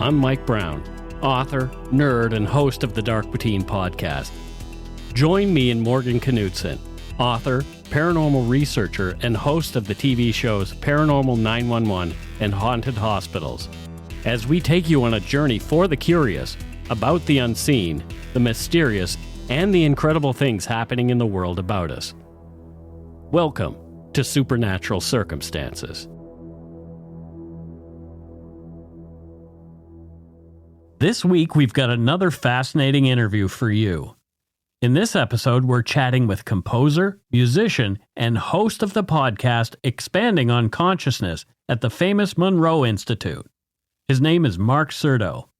I'm Mike Brown, author, nerd, and host of the Dark Poutine podcast. Join me and Morgan Knudsen, author, paranormal researcher, and host of the TV shows Paranormal 911 and Haunted Hospitals, as we take you on a journey for the curious about the unseen, the mysterious, and the incredible things happening in the world about us. Welcome to Supernatural Circumstances. This week, we've got another fascinating interview for you. In this episode, we're chatting with composer, musician, and host of the podcast Expanding on Consciousness at the famous Monroe Institute. His name is Mark Certo.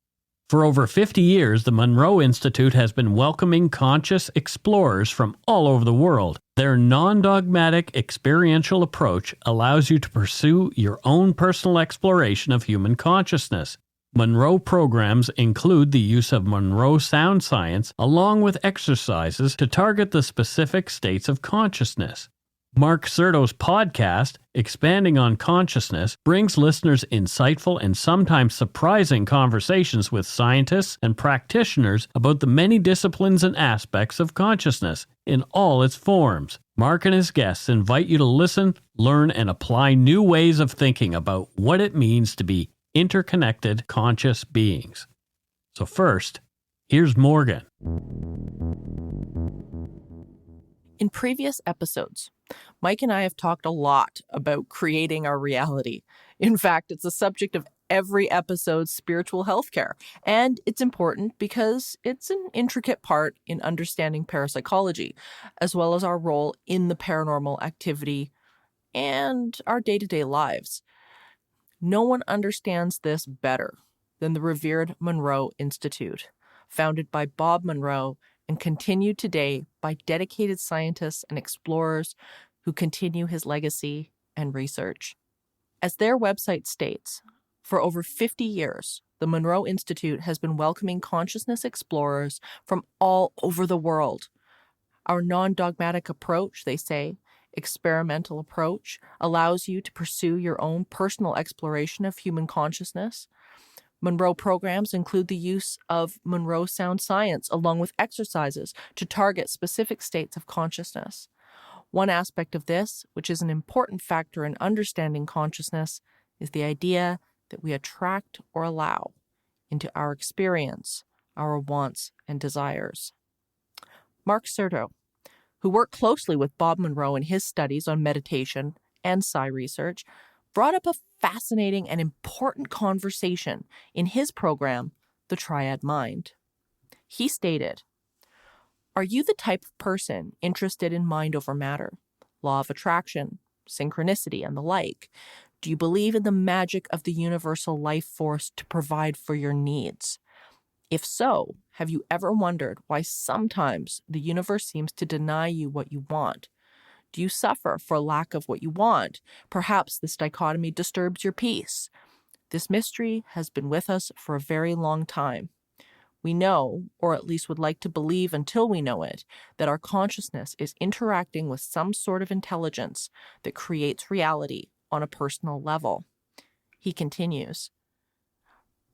For over 50 years, the Monroe Institute has been welcoming conscious explorers from all over the world. Their non-dogmatic experiential approach allows you to pursue your own personal exploration of human consciousness. Monroe programs include the use of Monroe Sound Science along with exercises to target the specific states of consciousness. Mark Certo's podcast, Expanding on Consciousness, brings listeners insightful and sometimes surprising conversations with scientists and practitioners about the many disciplines and aspects of consciousness in all its forms. Mark and his guests invite you to listen, learn, and apply new ways of thinking about what it means to be interconnected conscious beings. So first, here's Morgan. In previous episodes, Mike and I have talked a lot about creating our reality. In fact, it's a subject of every episode's spiritual healthcare, and it's important because it's an intricate part in understanding parapsychology, as well as our role in the paranormal activity and our day-to-day lives. No one understands this better than the revered Monroe Institute, founded by Bob Monroe and continued today by dedicated scientists and explorers who continue his legacy and research. As their website states, for over 50 years, the Monroe Institute has been welcoming consciousness explorers from all over the world. Our non-dogmatic approach, they say, experimental approach, allows you to pursue your own personal exploration of human consciousness. Monroe programs include the use of Monroe Sound Science along with exercises to target specific states of consciousness. One aspect of this, which is an important factor in understanding consciousness, is the idea that we attract or allow into our experience our wants and desires. Mark Certo, who worked closely with Bob Monroe in his studies on meditation and psi research, brought up a fascinating and important conversation in his program, The Triad Mind. He stated, "Are you the type of person interested in mind over matter, law of attraction, synchronicity, and the like? Do you believe in the magic of the universal life force to provide for your needs? If so, have you ever wondered why sometimes the universe seems to deny you what you want? Do you suffer for lack of what you want? Perhaps this dichotomy disturbs your peace. This mystery has been with us for a very long time. We know, or at least would like to believe until we know it, that our consciousness is interacting with some sort of intelligence that creates reality on a personal level." He continues,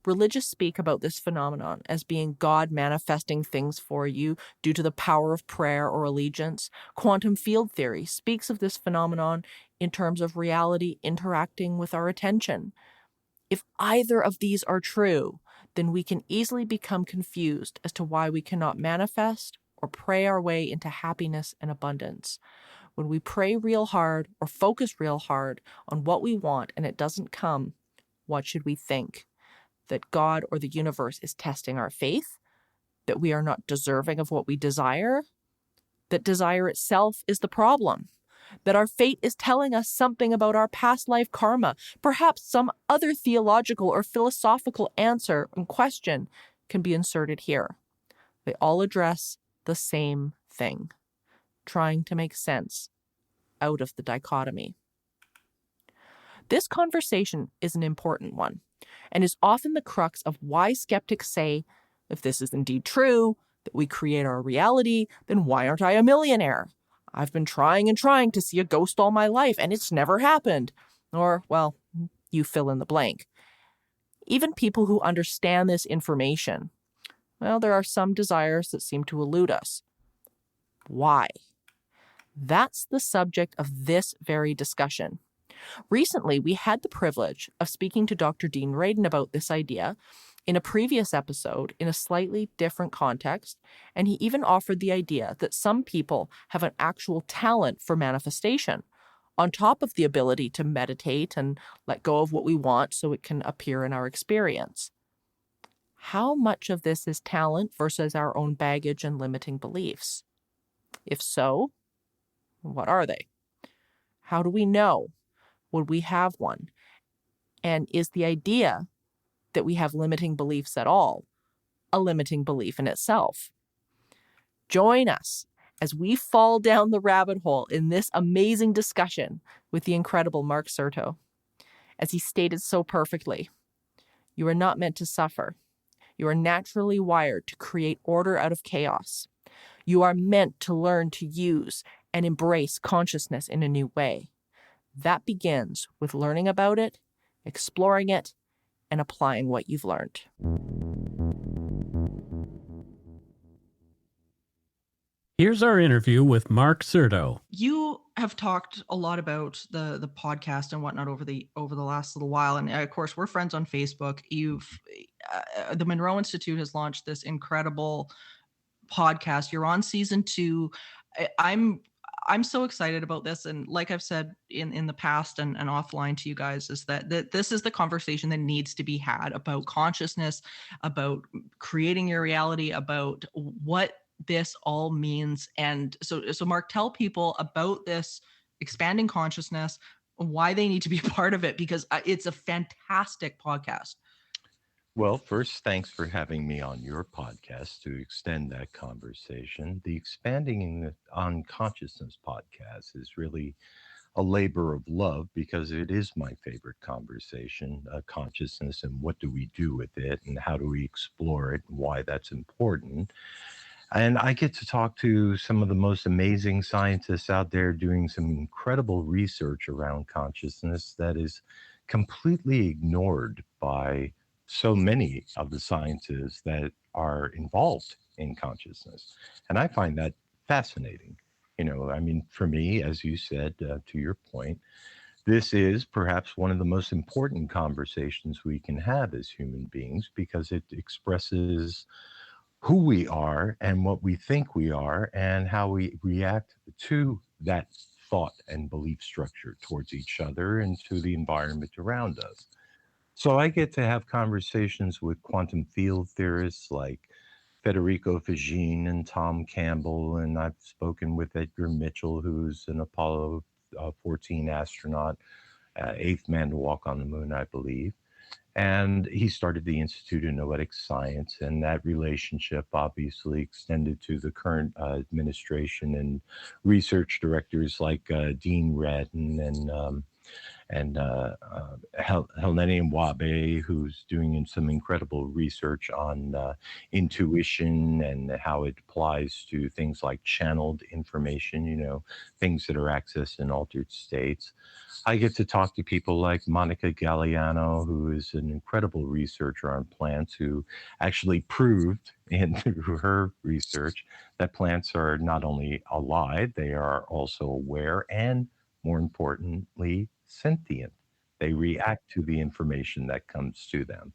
"Religious speak about this phenomenon as being God manifesting things for you due to the power of prayer or allegiance. Quantum field theory speaks of this phenomenon in terms of reality interacting with our attention. If either of these are true, then we can easily become confused as to why we cannot manifest or pray our way into happiness and abundance. When we pray real hard or focus real hard on what we want and it doesn't come, what should we think? That God or the universe is testing our faith? That we are not deserving of what we desire? That desire itself is the problem? That our fate is telling us something about our past life karma? Perhaps some other theological or philosophical answer and question can be inserted here. They all address the same thing, trying to make sense out of the dichotomy." This conversation is an important one, and is often the crux of why skeptics say, if this is indeed true, that we create our reality, then why aren't I a millionaire? I've been trying and trying to see a ghost all my life, and it's never happened. Or, well, you fill in the blank. Even people who understand this information, well, there are some desires that seem to elude us. Why? That's the subject of this very discussion. Recently, we had the privilege of speaking to Dr. Dean Radin about this idea in a previous episode in a slightly different context, and he even offered the idea that some people have an actual talent for manifestation, on top of the ability to meditate and let go of what we want so it can appear in our experience. How much of this is talent versus our own baggage and limiting beliefs? If so, what are they? How do we know? Would we have one? And is the idea that we have limiting beliefs at all a limiting belief in itself? Join us as we fall down the rabbit hole in this amazing discussion with the incredible Mark Certo. As he stated so perfectly, you are not meant to suffer. You are naturally wired to create order out of chaos. You are meant to learn to use and embrace consciousness in a new way. That begins with learning about it, exploring it, and applying what you've learned. Here's our interview with Mark Certo. You have talked a lot about the podcast and whatnot over the last little while, and of course we're friends on Facebook. The Monroe Institute has launched this incredible podcast. You're on season 2. I'm so excited about this, and like I've said in the past and offline to you guys, is that this is the conversation that needs to be had about consciousness, about creating your reality, about what this all means. And so Mark, tell people about this expanding consciousness, why they need to be a part of it, because it's a fantastic podcast. Well, first, thanks for having me on your podcast to extend that conversation. The Expanding on Consciousness podcast is really a labor of love because it is my favorite conversation, consciousness, and what do we do with it, and how do we explore it, and why that's important. And I get to talk to some of the most amazing scientists out there doing some incredible research around consciousness that is completely ignored by so many of the sciences that are involved in consciousness. And I find that fascinating. I mean, for me, as you said, to your point, this is perhaps one of the most important conversations we can have as human beings because it expresses who we are and what we think we are and how we react to that thought and belief structure towards each other and to the environment around us. So I get to have conversations with quantum field theorists like Federico Fagin and Tom Campbell, and I've spoken with Edgar Mitchell, who's an Apollo 14 astronaut, eighth man to walk on the moon, I believe. And he started the Institute of Noetic Science, and that relationship obviously extended to the current administration and research directors like Dean Radin and Helene Wabe, who's doing some incredible research on intuition and how it applies to things like channeled information, things that are accessed in altered states. I get to talk to people like Monica Galliano, who is an incredible researcher on plants, who actually proved through her research that plants are not only alive, they are also aware and, more importantly, sentient. They react to the information that comes to them.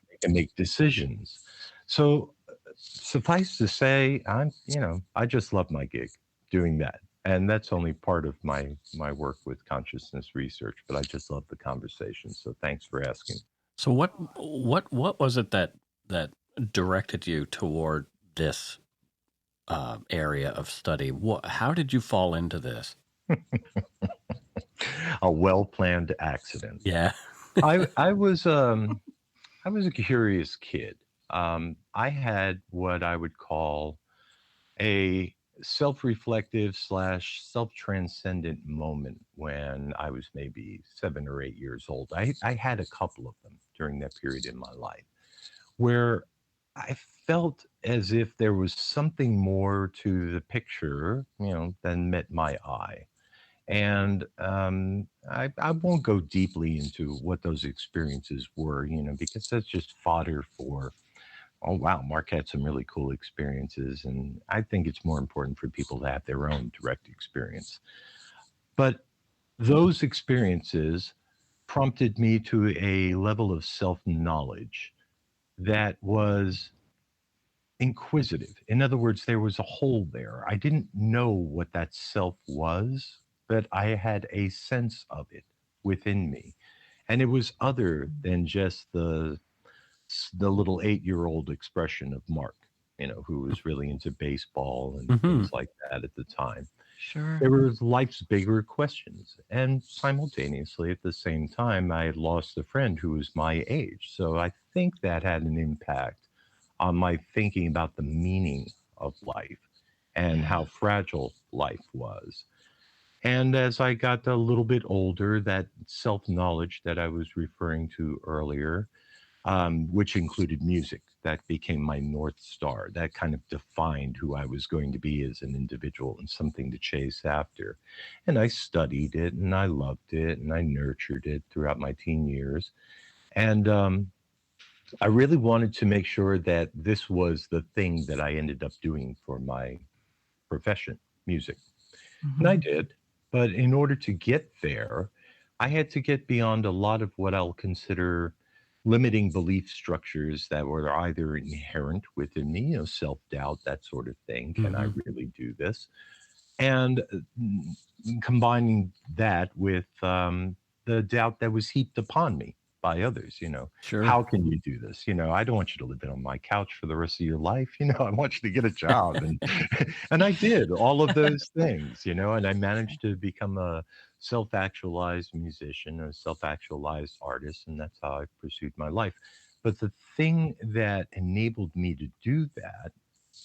They can make decisions. So suffice to say, I just love my gig doing that. And that's only part of my work with consciousness research, but I just love the conversation. So thanks for asking. So what was it that directed you toward this area of study? How did you fall into this? A well-planned accident. Yeah. I was a curious kid. I had what I would call a self-reflective / self-transcendent moment when I was maybe 7 or 8 years old. I had a couple of them during that period in my life where I felt as if there was something more to the picture, than met my eye. And I won't go deeply into what those experiences were, because that's just fodder for, oh, wow, Mark had some really cool experiences. And I think it's more important for people to have their own direct experience. But those experiences prompted me to a level of self knowledge that was inquisitive. In other words, there was a hole there. I didn't know what that self was, but I had a sense of it within me. And it was other than just the little 8-year-old expression of Mark, who was really into baseball and Mm-hmm. things like that at the time. Sure. There were life's bigger questions. And simultaneously, at the same time, I had lost a friend who was my age. So I think that had an impact on my thinking about the meaning of life and Yeah. how fragile life was. And as I got a little bit older, that self knowledge that I was referring to earlier, which included music. That became my North Star. That kind of defined who I was going to be as an individual and something to chase after. And I studied it and I loved it and I nurtured it throughout my teen years. And I really wanted to make sure that this was the thing that I ended up doing for my profession, music. And I Mhm. did. But in order to get there, I had to get beyond a lot of what I'll consider limiting belief structures that were either inherent within me, self doubt, that sort of thing. Can I Mm-hmm. really do this? And combining that with the doubt that was heaped upon me by others, Sure. how can you do this? I don't want you to live on my couch for the rest of your life. I want you to get a job. And and I did all of those things, and I managed to become a self-actualized musician, a self-actualized artist, and that's how I pursued my life. But the thing that enabled me to do that,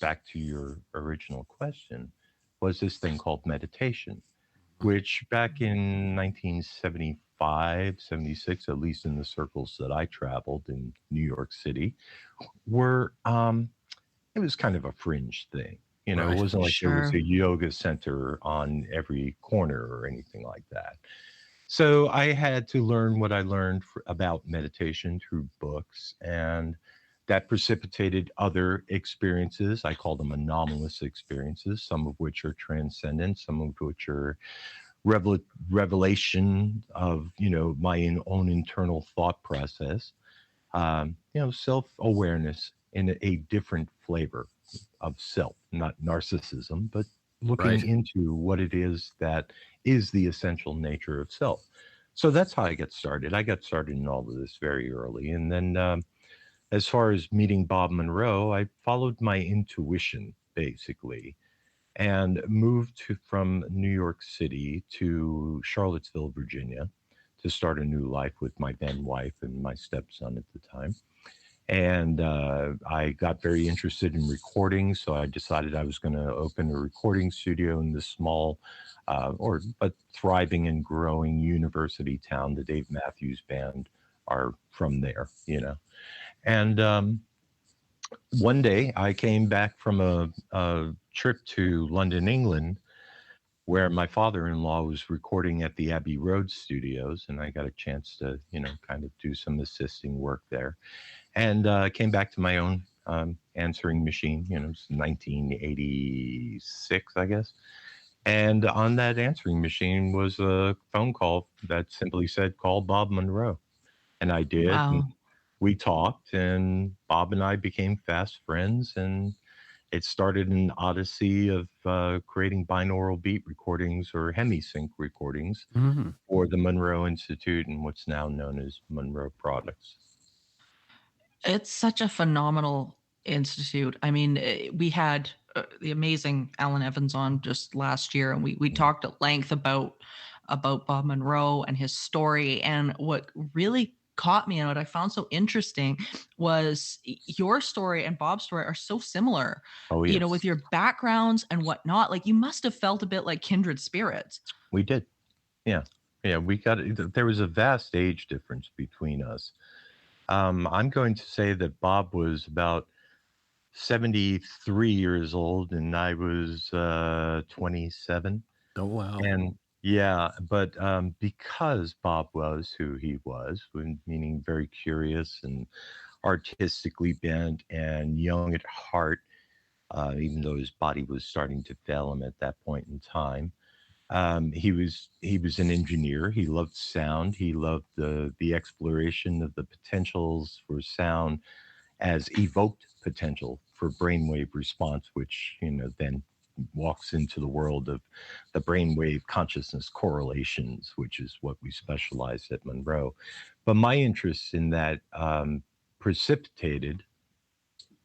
back to your original question, was this thing called meditation, which back in 1975, 76, at least in the circles that I traveled in New York City, were it was kind of a fringe thing. It Right. wasn't like there was Sure. a yoga center on every corner or anything like that. So I had to learn what I learned about meditation through books, and that precipitated other experiences. I call them anomalous experiences, some of which are transcendent, some of which are revelation of my own internal thought process. Self awareness in a different flavor of self, not narcissism, but looking Right. into what it is that is the essential nature of self. So that's how I got started. I got started in all of this very early. And then, as far as meeting Bob Monroe, I followed my intuition basically and moved from New York City to Charlottesville, Virginia to start a new life with my then wife and my stepson at the time. And I got very interested in recording, so I decided I was going to open a recording studio in this small, but thriving and growing university town. The Dave Matthews Band are from there, And one day I came back from a trip to London, England, where my father-in-law was recording at the Abbey Road studios, and I got a chance to, kind of do some assisting work there. And came back to my own answering machine. It's 1986, I guess. And on that answering machine was a phone call that simply said, "Call Bob Monroe." And I did. And Wow. we talked, and Bob and I became fast friends. And it started an odyssey of creating binaural beat recordings or hemisync recordings Mm-hmm. for the Monroe Institute and what's now known as Monroe Products. It's such a phenomenal institute. I mean, we had the amazing Alan Evans on just last year, and we Mm. talked at length about Bob Monroe and his story. And what really caught me and what I found so interesting was your story and Bob's story are so similar. Oh, With yes, your backgrounds and whatnot. Like you must have felt a bit like kindred spirits. we did. Yeah. Yeah. There was a vast age difference between us. I'm going to say that Bob was about 73 years old and I was 27. Oh, wow. And Yeah, but because Bob was who he was, meaning very curious and artistically bent and young at heart, even though his body was starting to fail him at that point in time. He was an engineer. He loved sound. He loved the exploration of the potentials for sound as evoked potential for brainwave response, which then walks into the world of the brainwave consciousness correlations, which is what we specialize at Monroe. But my interest in that precipitated,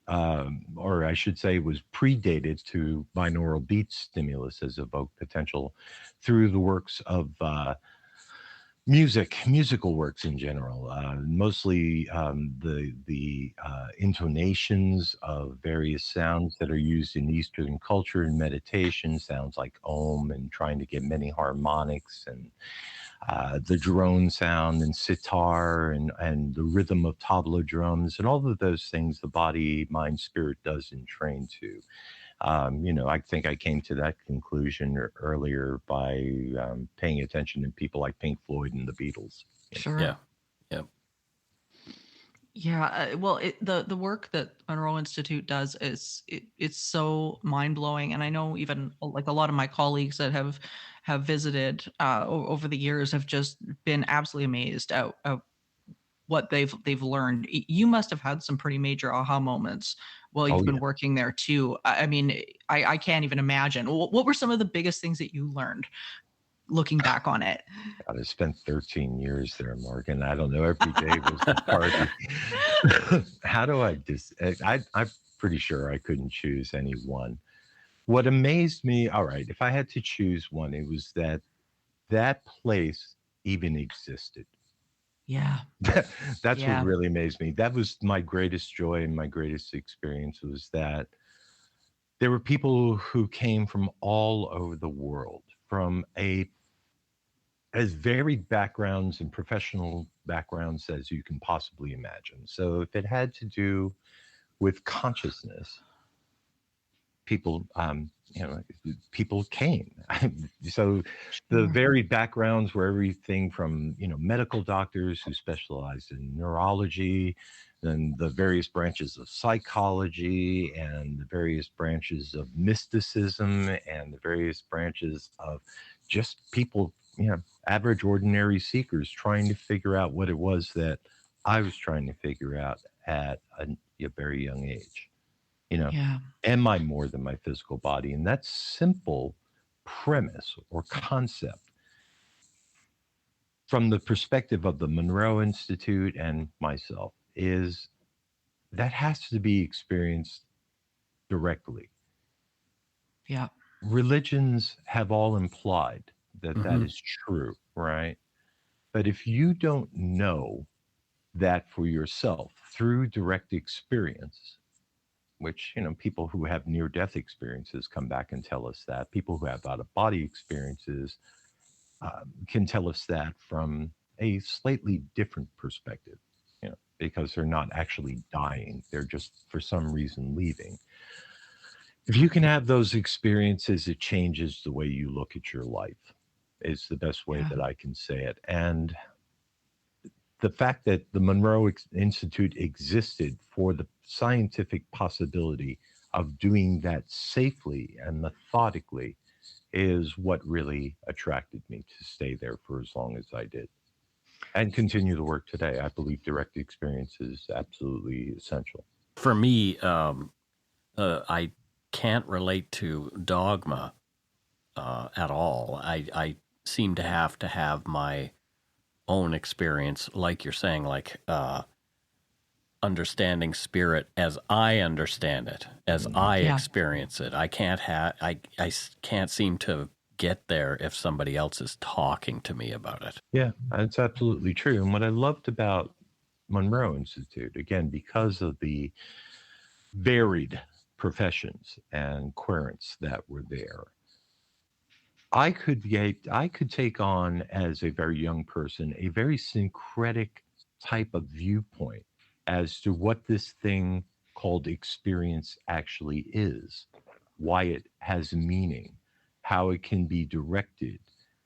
or I should say, was predated to binaural beat stimulus as evoked potential through the works of musical works in general, mostly the intonations of various sounds that are used in Eastern culture and meditation, sounds like Om and trying to get many harmonics, and the drone sound and sitar and the rhythm of tabla drums and all of those things the body, mind, spirit doesn't train to. I think I came to that conclusion earlier by paying attention to people like Pink Floyd and the Beatles. Sure. Yeah. Yeah. Yeah, well, the work that Monroe Institute does it's so mind blowing, and I know even like a lot of my colleagues that have visited over the years have just been absolutely amazed at what they've learned. You must have had some pretty major aha moments while Oh you've been yeah. working there too. I mean, I can't even imagine. What were some of the biggest things that you learned looking back on it? God, I spent 13 years there, Morgan. I don't know. Every day was a party. How do I I'm pretty sure I couldn't choose any one. What amazed me, all right, if I had to choose one, it was that place even existed. Yeah, That's what yeah, really amazed me. That was my greatest joy and my greatest experience was that there were people who came from all over the world, from as varied backgrounds and professional backgrounds as you can possibly imagine. So if it had to do with consciousness, people people came. So the sure. varied backgrounds were everything from medical doctors who specialized in neurology, then the various branches of psychology and the various branches of mysticism and the various branches of just people, average ordinary seekers trying to figure out what it was that I was trying to figure out at a very young age. you know Yeah, am I more than my physical body? And that simple premise or concept, from the perspective of the Monroe Institute and myself, is that has to be experienced directly. yeah, Religions have all implied that that Hmm. is true, right? But if you don't know that for yourself through direct experience, which people who have near death experiences come back and tell us that, people who have out of body experiences can tell us that from a slightly different perspective, because they're not actually dying, they're just for some reason leaving. If you can have those experiences, it changes the way you look at your life, is the best way yeah, that I can say it. And the fact that the Monroe Institute existed for the scientific possibility of doing that safely and methodically is what really attracted me to stay there for as long as I did and continue the work today. I believe direct experience is absolutely essential. For me, I can't relate to dogma at all. I seem to have my own experience, like you're saying, like understanding spirit as I understand it, as I yeah, experience it. I can't seem to get there if somebody else is talking to me about it. Yeah, that's absolutely true. And what I loved about Monroe Institute, again, because of the varied professions and querents that were there, I could take on, as a very young person, a very syncretic type of viewpoint as to what this thing called experience actually is, why it has meaning, how it can be directed,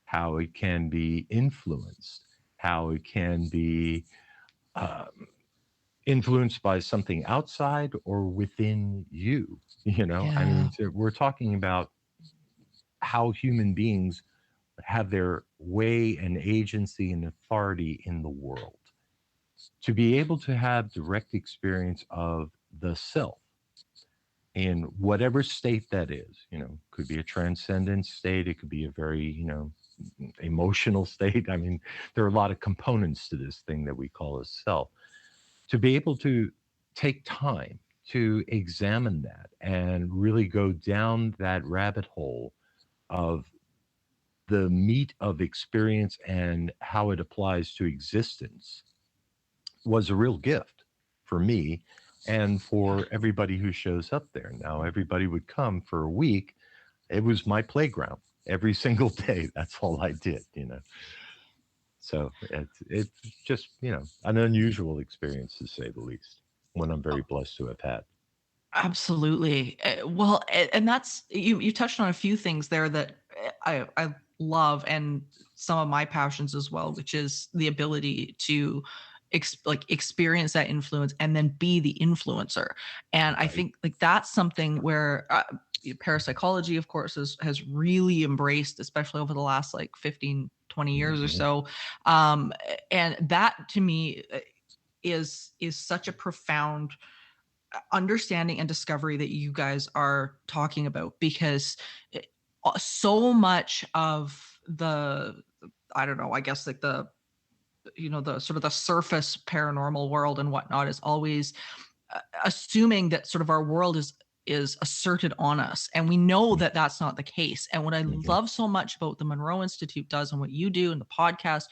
how it can be influenced, how it can be influenced by something outside or within you. I Yeah. mean, we're talking about how human beings have their way and agency and authority in the world. To be able to have direct experience of the self in whatever state that is, could be a transcendent state, it could be a very, emotional state. I mean, there are a lot of components to this thing that we call a self. To be able to take time to examine that and really go down that rabbit hole of the meat of experience and how it applies to existence was a real gift for me and for everybody who shows up there. Now, everybody would come for a week. It was my playground every single day. That's all I did. So it's just, an unusual experience to say the least, one I'm very blessed to have had. Absolutely. Well, and that's you touched on a few things there that I love, and some of my passions as well, which is the ability to experience that influence and then be the influencer. And I Right. think like that's something where parapsychology, of course, has really embraced, especially over the last like 15, 20 years or Mhm. so. And that to me is such a profound understanding and discovery that you guys are talking about, because so much of the, I don't know, I guess like the, the sort of the surface paranormal world and whatnot is always assuming that sort of our world is asserted on us, and we know that that's not the case. And what I Mhm. love so much about the Monroe Institute does and what you do in the podcast,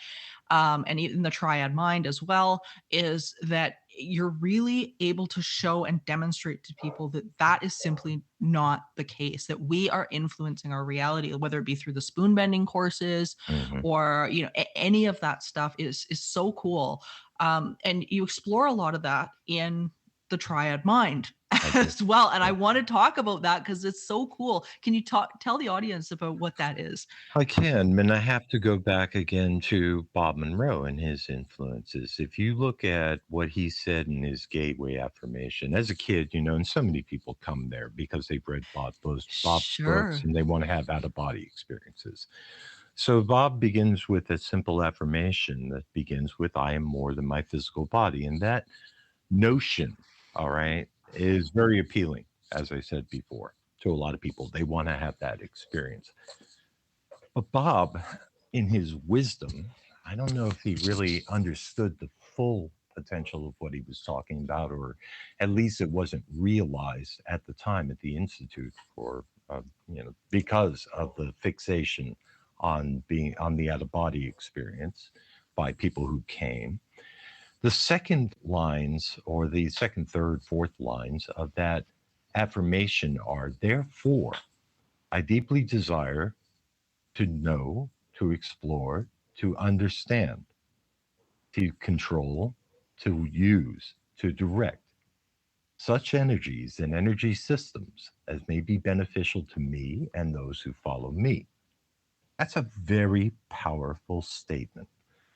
and even the Triad Mind as well, is that you're really able to show and demonstrate to people that that is simply not the case, that we are influencing our reality, whether it be through the spoon bending courses Mhm. or any of that stuff is so cool. And you explore a lot of that in the Triad Mind I do. as well. And I Yeah. want to talk about that because it's so cool. Can you tell the audience about what that is? I can, and I have to go back again to Bob Monroe and his influences. If you look at what he said in his gateway affirmation, as a kid, and so many people come there because they've read Bob's books Sure. and they want to have out of body experiences. So Bob begins with a simple affirmation that begins with, I am more than my physical body. And that notion, all right, is very appealing, as I said before, to a lot of people. They want to have that experience. But Bob, in his wisdom, I don't know if he really understood the full potential of what he was talking about, or at least it wasn't realized at the time at the Institute because of the fixation on being on the out of body experience by people who came. The second lines, or the second, third, fourth lines of that affirmation are, therefore, I deeply desire to know, to explore, to understand, to control, to use, to direct such energies and energy systems as may be beneficial to me and those who follow me. That's a very powerful statement,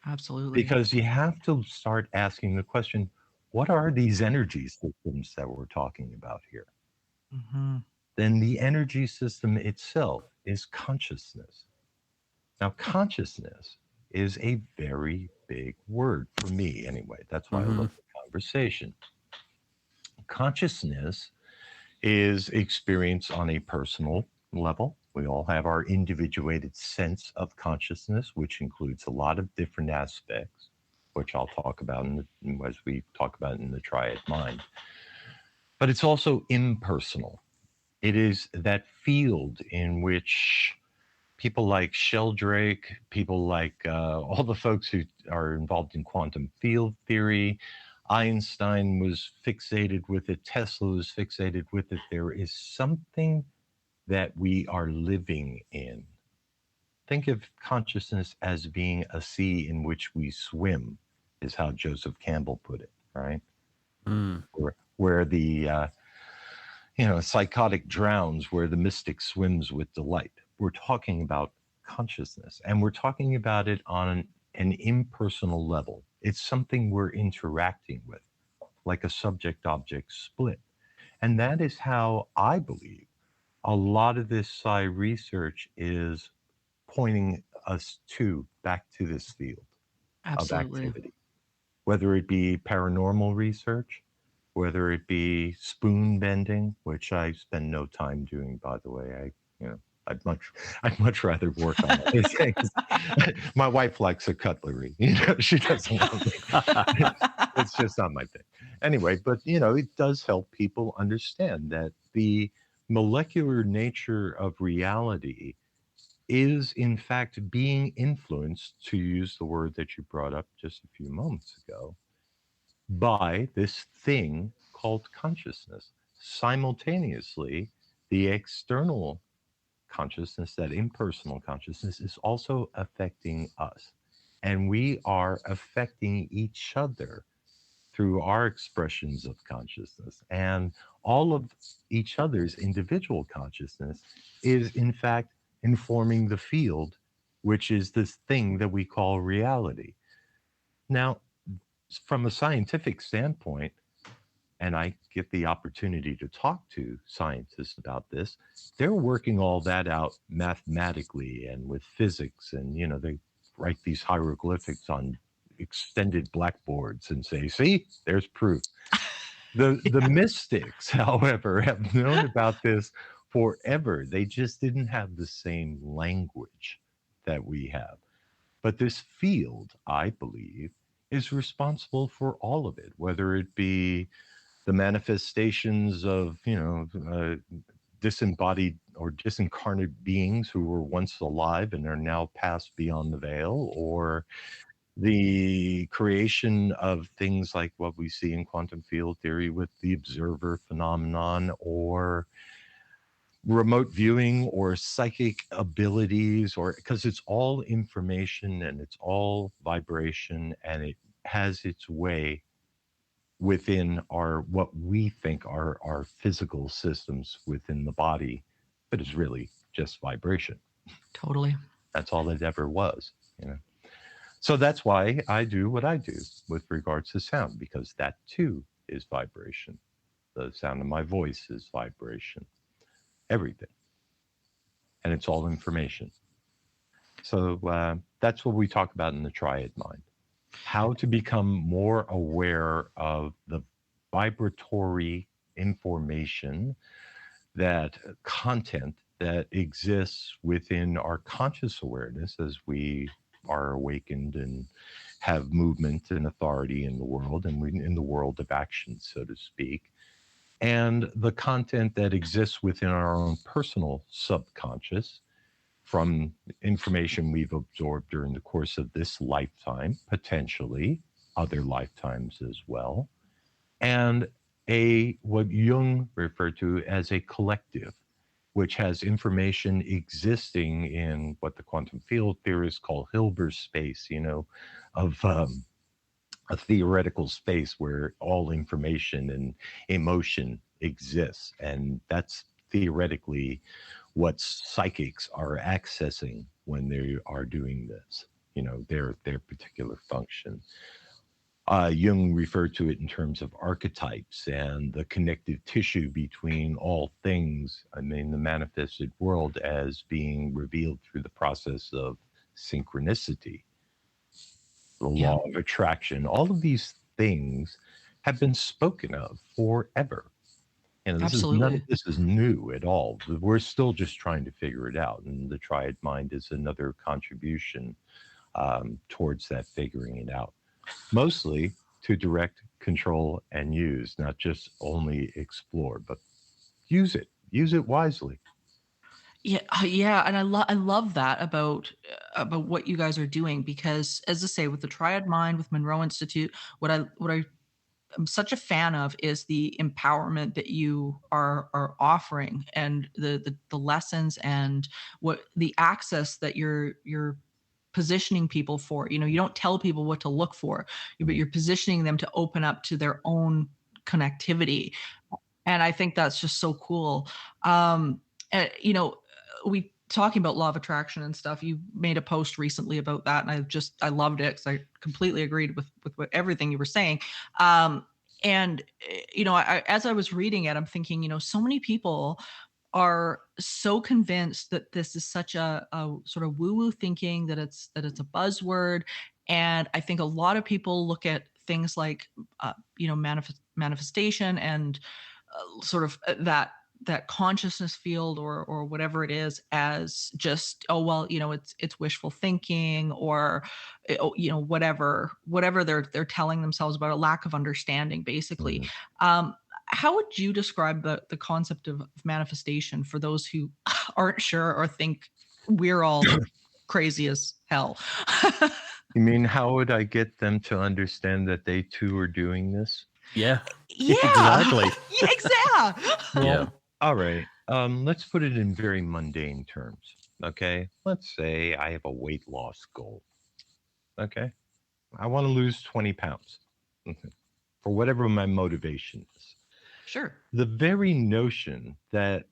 Absolutely. because you have to start asking the question, what are these energy systems that we're talking about here? Hmm. Then the energy system itself is consciousness. Now, consciousness is a very big word for me, anyway. That's why I Mm-hmm. love the conversation. Consciousness is experience on a personal level. We all have our individuated sense of consciousness, which includes a lot of different aspects, which I'll talk about as we talk about in the Triad Mind. But it's also impersonal. It is that field in which people like Sheldrake, people like all the folks who are involved in quantum field theory. Einstein was fixated with it. Tesla was fixated with it. There is something that we are living in. Think of consciousness as being a sea in which we swim, is how Joseph Campbell put it, right? Mm. Where the psychotic drowns, where the mystic swims with delight. We're talking about consciousness. And we're talking about it on an impersonal level. It's something we're interacting with, like a subject object split. And that is how I believe a lot of this psi research is pointing us back to this field of Absolutely. activity, whether it be paranormal research, whether it be spoon bending, which I spend no time doing, by the way. I'd much rather work on other things. My wife likes her cutlery. She doesn't want me. It's just not my thing. Anyway, but it does help people understand that the molecular nature of reality is in fact being influenced, to use the word that you brought up just a few moments ago, by this thing called consciousness. Simultaneously, the external consciousness, that impersonal consciousness, is also affecting us. And we are affecting each other through our expressions of consciousness. And all of each other's individual consciousness is, in fact, informing the field, which is this thing that we call reality. Now, from a scientific standpoint, and I get the opportunity to talk to scientists about this, they're working all that out mathematically and with physics. And, they write these hieroglyphics on extended blackboards and say, see, there's proof. The mystics, however, have known about this forever. They just didn't have the same language that we have. But this field, I believe, is responsible for all of it, whether it be the manifestations of, disembodied or disincarnate beings who were once alive and are now passed beyond the veil, or the creation of things like what we see in quantum field theory with the observer phenomenon, or remote viewing, or psychic abilities, or because it's all information and it's all vibration, and it has its way within what we think are our physical systems within the body, but it's really just vibration. Totally. That's all it ever was. So that's why I do what I do with regards to sound, because that too is vibration. The sound of my voice is vibration, everything. And it's all information. So that's what we talk about in the triad mind. How to become more aware of the vibratory information, that content that exists within our conscious awareness as we are awakened and have movement and authority in the world, and in the world of action, so to speak, and the content that exists within our own personal subconscious from information we've absorbed during the course of this lifetime, potentially other lifetimes as well, and what Jung referred to as a collective, which has information existing in what the quantum field theorists call Hilbert's space, of a theoretical space where all information and emotion exists. And that's theoretically what psychics are accessing when they are doing this, their particular function. Jung referred to it in terms of archetypes and the connective tissue between all things. I mean, the manifested world as being revealed through the process of synchronicity, the law of attraction. All of these things have been spoken of forever. None of this is new at all. We're still just trying to figure it out. And the triad mind is another contribution towards that figuring it out. Mostly to direct, control, and use, not just only explore, but use it wisely. Yeah, and I love that about what you guys are doing, because, as I say, with the triad mind, with Monroe Institute, what I'm such a fan of is the empowerment that you are offering, and the lessons, and what the access that you're positioning people for. You don't tell people what to look for, but you're positioning them to open up to their own connectivity. And I think that's just so cool. And, we talking about law of attraction and stuff, you made a post recently about that, and I loved it because I completely agreed with everything you were saying. And as I was reading it, I'm thinking, so many people are so convinced that this is such a sort of woo-woo thinking, that it's a buzzword. And I think a lot of people look at things like manifestation and sort of that consciousness field or whatever it is as just, oh well, it's wishful thinking, or whatever they're telling themselves about, a lack of understanding basically. How would you describe the concept of manifestation for those who aren't sure or think we're all crazy as hell? You mean, how would I get them to understand that they too are doing this? Yeah. Yeah. Exactly. Yeah, exactly. Yeah. All right. Let's put it in very mundane terms. Okay. Let's say I have a weight loss goal. Okay. I want to lose 20 pounds for whatever my motivation is. Sure. The very notion that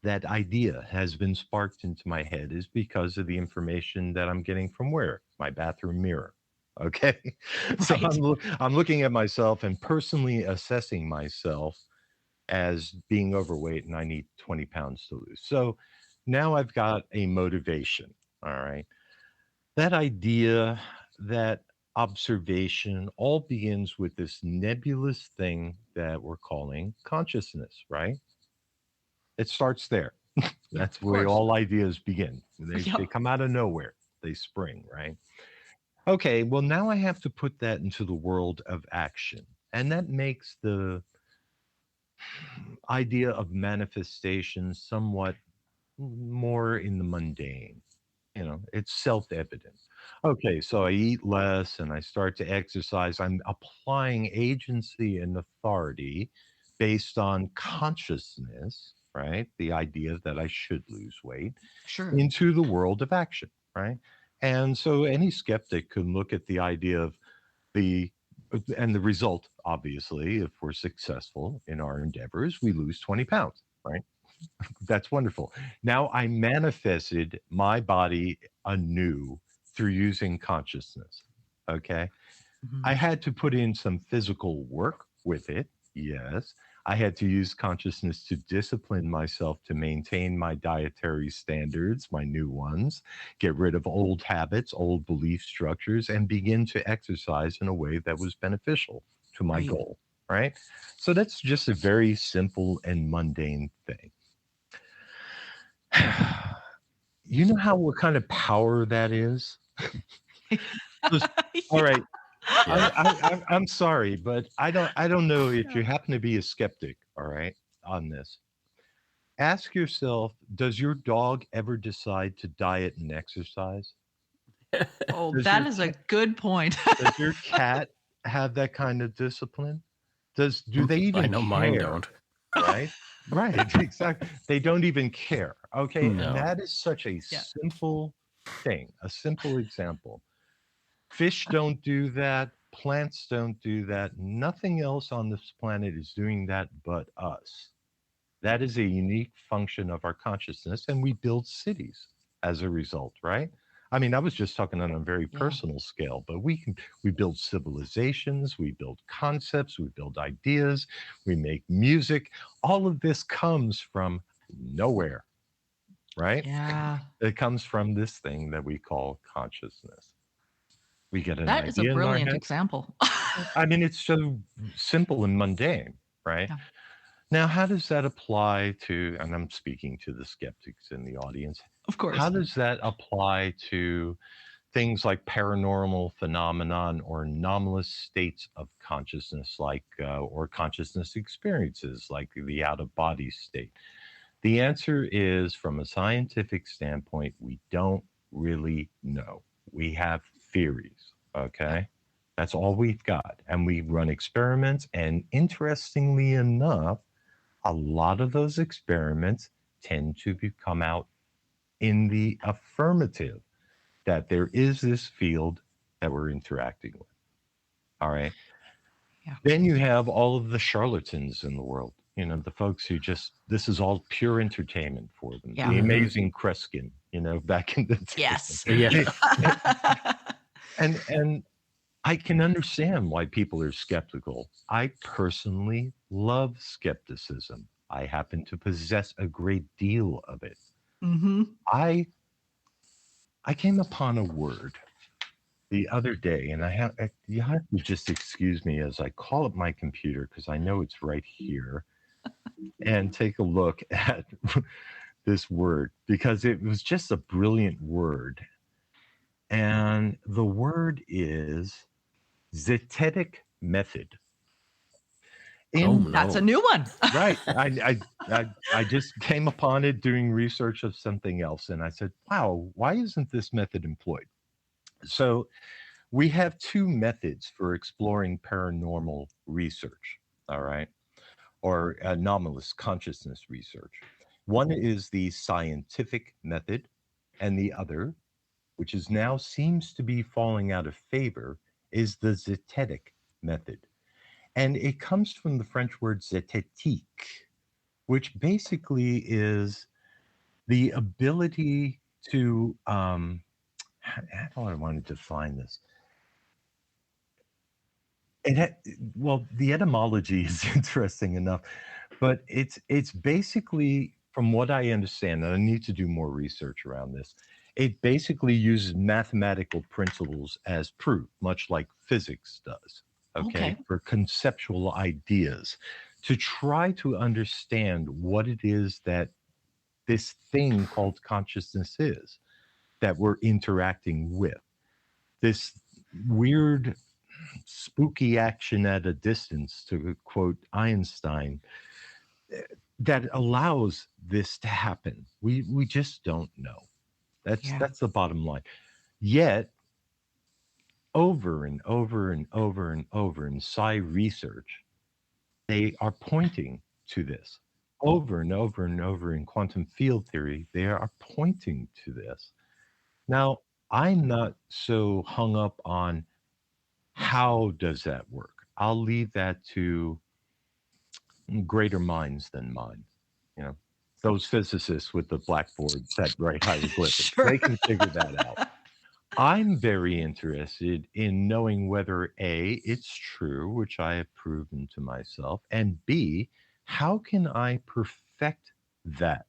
that idea has been sparked into my head is because of the information that I'm getting from where? My bathroom mirror. Okay. So Right. I'm looking at myself and personally assessing myself as being overweight, and I need 20 pounds to lose. So now I've got a motivation. All right. That idea, that observation all begins with this nebulous thing that we're calling consciousness, right? It starts there. That's Of where course. all ideas begin. They Yep. come out of nowhere, they spring, right? Okay, well, now I have to put that into the world of action. And that makes the idea of manifestation somewhat more in the mundane. It's self-evident. Okay, so I eat less and I start to exercise. I'm applying agency and authority based on consciousness, right? The idea that I should lose weight Sure. into the world of action, right? And so any skeptic can look at the idea of the and the result, obviously, if we're successful in our endeavors, we lose 20 pounds, right? That's wonderful. Now I manifested my body anew through using consciousness. Okay. Mhm. I had to put in some physical work with it. Yes. I had to use consciousness to discipline myself to maintain my dietary standards, my new ones, get rid of old habits, old belief structures, and begin to exercise in a way that was beneficial to my Right. goal. Right. So that's just a very simple and mundane thing. You know what kind of power that is? All right. I'm sorry, but I don't know if Yeah. you happen to be a skeptic, all right, on this. Ask yourself, does your dog ever decide to diet and exercise? Oh, Does that your is a good point. does your cat have that kind of discipline? Do they I even know care? mine don't. Right? Right, exactly. They don't even care. Okay. And No. that is such a Yeah. simple thing, a simple example. Fish don't do that. Plants don't do that. Nothing else on this planet is doing that but us. That is a unique function of our consciousness, and we build cities as a result, right? I mean, I was just talking on a very Yeah. personal scale, but we build civilizations, we build concepts, we build ideas, we make music. All of this comes from nowhere, right? Yeah. It comes from this thing that we call consciousness. We get an That is a idea in our brilliant head. example. I mean, it's so simple and mundane, right? Yeah. Now, how does that apply to, and I'm speaking to the skeptics in the audience, Of course. how does that apply to things like paranormal phenomenon or anomalous states of consciousness, or consciousness experiences, like the out of body state? The answer is, from a scientific standpoint, we don't really know. We have theories, okay? That's all we've got. And we run experiments. And interestingly enough, a lot of those experiments tend to come out in the affirmative, that there is this field that we're interacting with. All right. Yeah. Then you have all of the charlatans in the world. You know, the folks who just, this is all pure entertainment for them. Yeah. The amazing Kreskin, you know, back in the day. Yes. Yeah. And I can understand why people are skeptical. I personally love skepticism. I happen to possess a great deal of it. Mm-hmm. I came upon a word the other day, and you have to just excuse me as I call up my computer because I know it's right here and take a look at this word because it was just a brilliant word. And the word is zetetic method. Oh, no. That's a new one. Right. I just came upon it doing research of something else, and I said, wow, why isn't this method employed? So we have two methods for exploring paranormal research, all right, or anomalous consciousness research. One is the scientific method, and the other, which is now seems to be falling out of favor, is the zetetic method. And it comes from the French word zététique, which basically is the ability to, how do I want to define this? Well, the etymology is interesting enough, but it's basically, from what I understand, and I need to do more research around this, it basically uses mathematical principles as proof, much like physics does, okay, for conceptual ideas, to try to understand what it is that this thing called consciousness is that we're interacting with. This weird spooky action at a distance, to quote Einstein, that allows this to happen. We just don't know. That's the bottom line. Yet, over and over and over and over in psi research, they are pointing to this. Over and over and over in quantum field theory, they are pointing to this. Now, I'm not so hung up on how does that work. I'll leave that to greater minds than mine. You know, those physicists with the blackboards that write hieroglyphics, Sure. they can figure that out. I'm very interested in knowing whether A, it's true, which I have proven to myself, and B, how can I perfect that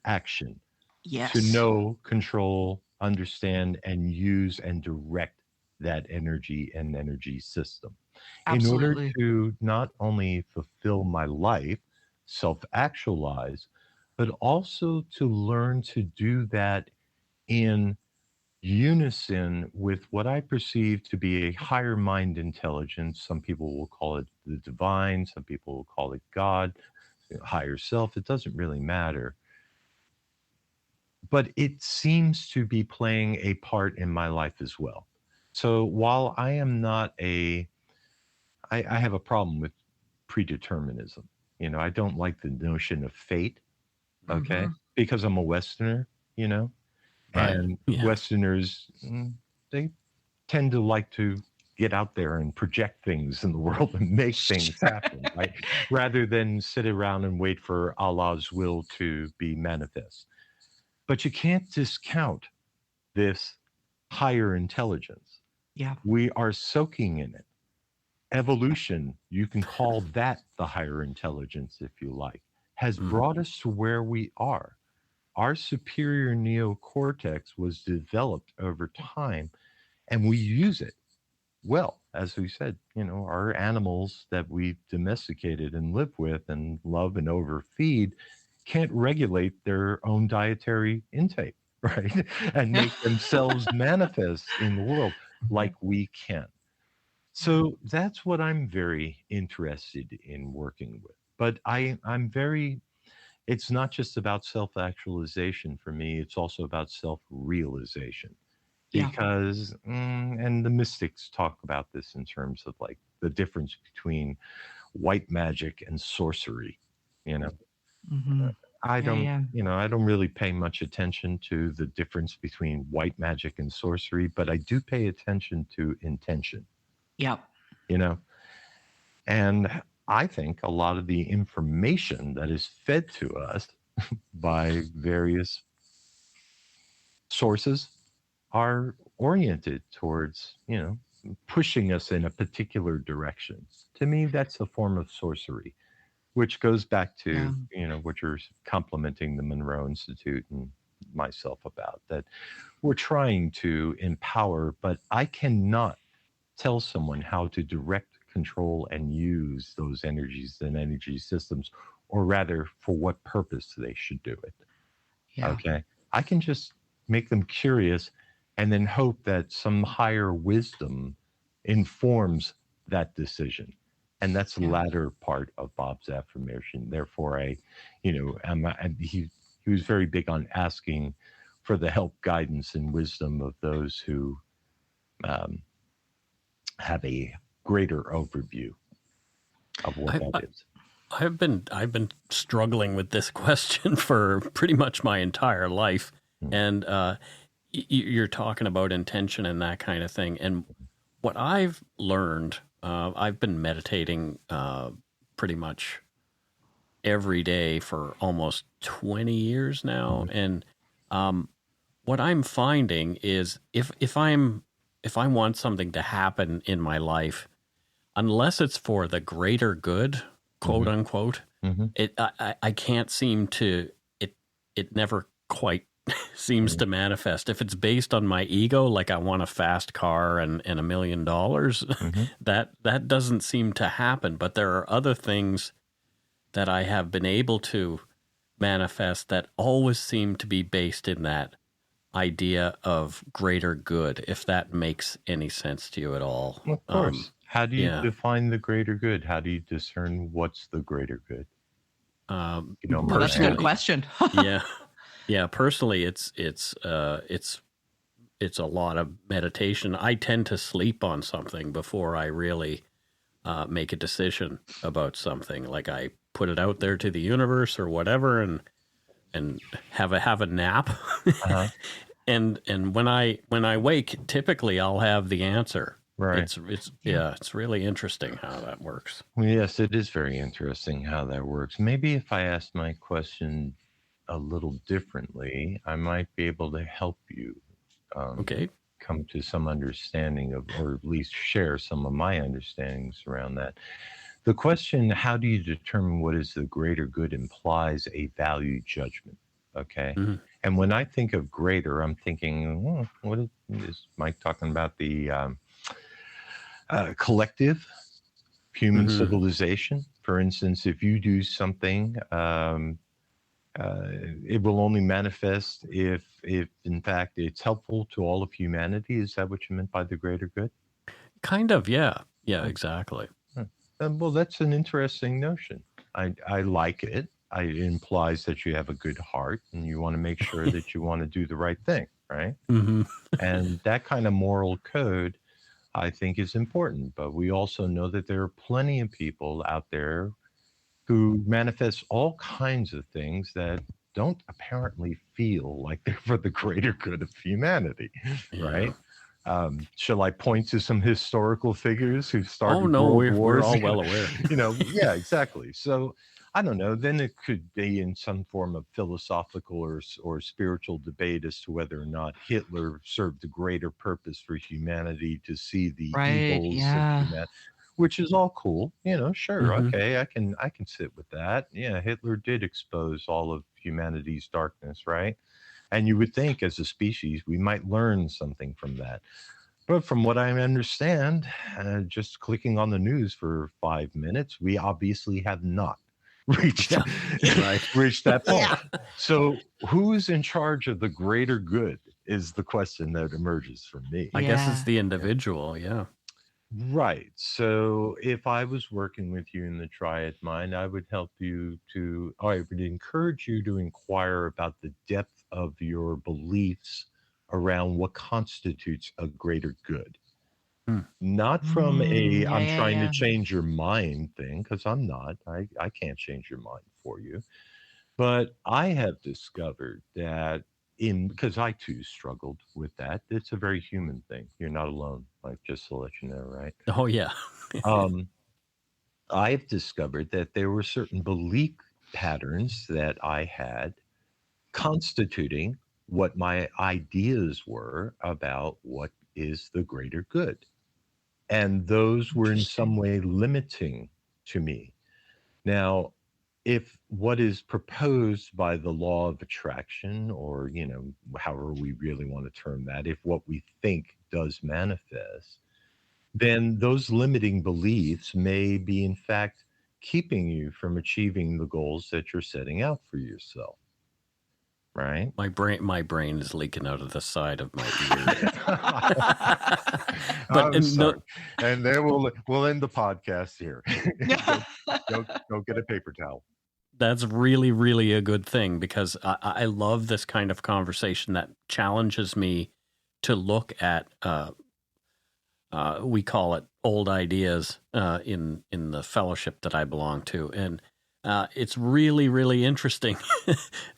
action Yes. to know, control, understand, and use and direct that energy and energy system in order Absolutely. to not only fulfill my life, self actualize, but also to learn to do that in unison with what I perceive to be a higher mind intelligence. Some people will call it the divine, some people will call it God, higher self. It doesn't really matter. But it seems to be playing a part in my life as well. So while I am not I have a problem with predeterminism. You know, I don't like the notion of fate, okay? Mhm. Because I'm a Westerner, you know, Right. and Yeah. Westerners, they tend to like to get out there and project things in the world and make things happen, right? Rather than sit around and wait for Allah's will to be manifest. But you can't discount this higher intelligence. Yeah. We are soaking in it. Evolution, you can call that the higher intelligence if you like, has brought us to where we are. Our superior neocortex was developed over time, and we use it well. As we said, you know, our animals that we've domesticated and live with and love and overfeed can't regulate their own dietary intake, right? And make themselves manifest in the world like we can. So that's what I'm very interested in working with. But I'm very, it's not just about self actualization for me, it's also about self realization. Yeah. Because, and the mystics talk about this in terms of like the difference between white magic and sorcery. You know, Mhm. I don't, Yeah. you know, I don't really pay much attention to the difference between white magic and sorcery, but I do pay attention to intention, Yep. you know. And I think a lot of the information that is fed to us by various sources are oriented towards, pushing us in a particular direction. To me, that's a form of sorcery, which goes back Yeah. to, what you're complimenting the Monroe Institute and myself about, that we're trying to empower, but I cannot tell someone how to direct, control, and use those energies and energy systems, or rather, for what purpose they should do it. Yeah. Okay. I can just make them curious and then hope that some higher wisdom informs that decision. And that's the Yeah. latter part of Bob's affirmation. Therefore, he was very big on asking for the help, guidance, and wisdom of those who um, have a greater overview of what I, that I, is. I've been struggling with this question for pretty much my entire life, Mm. and you're talking about intention and that kind of thing. And what I've learned, I've been meditating pretty much every day for almost 20 years now, and what I'm finding is if I want something to happen in my life, unless it's for the greater good, quote Mhm. unquote, Mhm. I can't seem to it never quite seems Mhm. to manifest. If it's based on my ego, like I want a fast car and $1 million, Mhm. that doesn't seem to happen. But there are other things that I have been able to manifest that always seem to be based in that idea of greater good, if that makes any sense to you at all. Of course. How do you Yeah. define the greater good? How do you discern what's the greater good? You don't Well, mind that's a good Personally, question. yeah, yeah. Personally, it's a lot of meditation. I tend to sleep on something before I really make a decision about something. Like I put it out there to the universe or whatever, and have a nap. Uh-huh. And when I wake, typically I'll have the answer. Right. It's really interesting how that works. Well, yes, it is very interesting how that works. Maybe if I asked my question a little differently, I might be able to help you um, Okay. come to some understanding of, or at least share some of my understandings around that. The question, how do you determine what is the greater good, implies a value judgment. Okay. Mhm. And when I think of greater, I'm thinking, what is Mike talking about? The collective human Mhm. civilization. For instance, if you do something, it will only manifest if in fact it's helpful to all of humanity. Is that what you meant by the greater good? Kind of, yeah. Yeah, Hmm. exactly. Well, that's an interesting notion. I like it. It implies that you have a good heart and you want to make sure that you want to do the right thing, right? Mhm. And that kind of moral code, I think, is important. But we also know that there are plenty of people out there who manifest all kinds of things that don't apparently feel like they're for the greater good of humanity, Yeah. right? Shall I point to some historical figures who Oh started no, world we're wars? all well aware. Yeah, exactly. So I don't know. Then it could be in some form of philosophical or spiritual debate as to whether or not Hitler served a greater purpose for humanity to see the Right. evils of Yeah. humanity, which is all cool. Sure, Mhm. okay, I can sit with that. Yeah, Hitler did expose all of humanity's darkness, right? And you would think, as a species, we might learn something from that. But from what I understand, just clicking on the news for 5 minutes, we obviously have not reached Yeah. Right. reached that point. Yeah. So, who's in charge of the greater good is the question that emerges for me. I guess it's Yeah. the individual, yeah. Right. So if I was working with you in the triad mind, I would I would encourage you to inquire about the depth of your beliefs around what constitutes a greater good. Hmm. Not from Yeah. I'm Yeah. trying to Yeah. change your mind thing, because I'm not. I can't change your mind for you. But I have discovered that because I too struggled with that. It's a very human thing. You're not alone, like just to let you know, right? Oh yeah. Um, I've discovered that there were certain belief patterns that I had constituting what my ideas were about what is the greater good. And those were in some Interesting. way limiting to me. Now, if what is proposed by the law of attraction, or, however we really want to term that, if what we think does manifest, then those limiting beliefs may be, in fact, keeping you from achieving the goals that you're setting out for yourself. Right? My brain is leaking out of the side of my ear. But I'm sorry. And then we'll end the podcast here. Go get a paper towel. That's really, really a good thing, because I love this kind of conversation that challenges me to look at, we call it old ideas in the fellowship that I belong to. And it's really, really interesting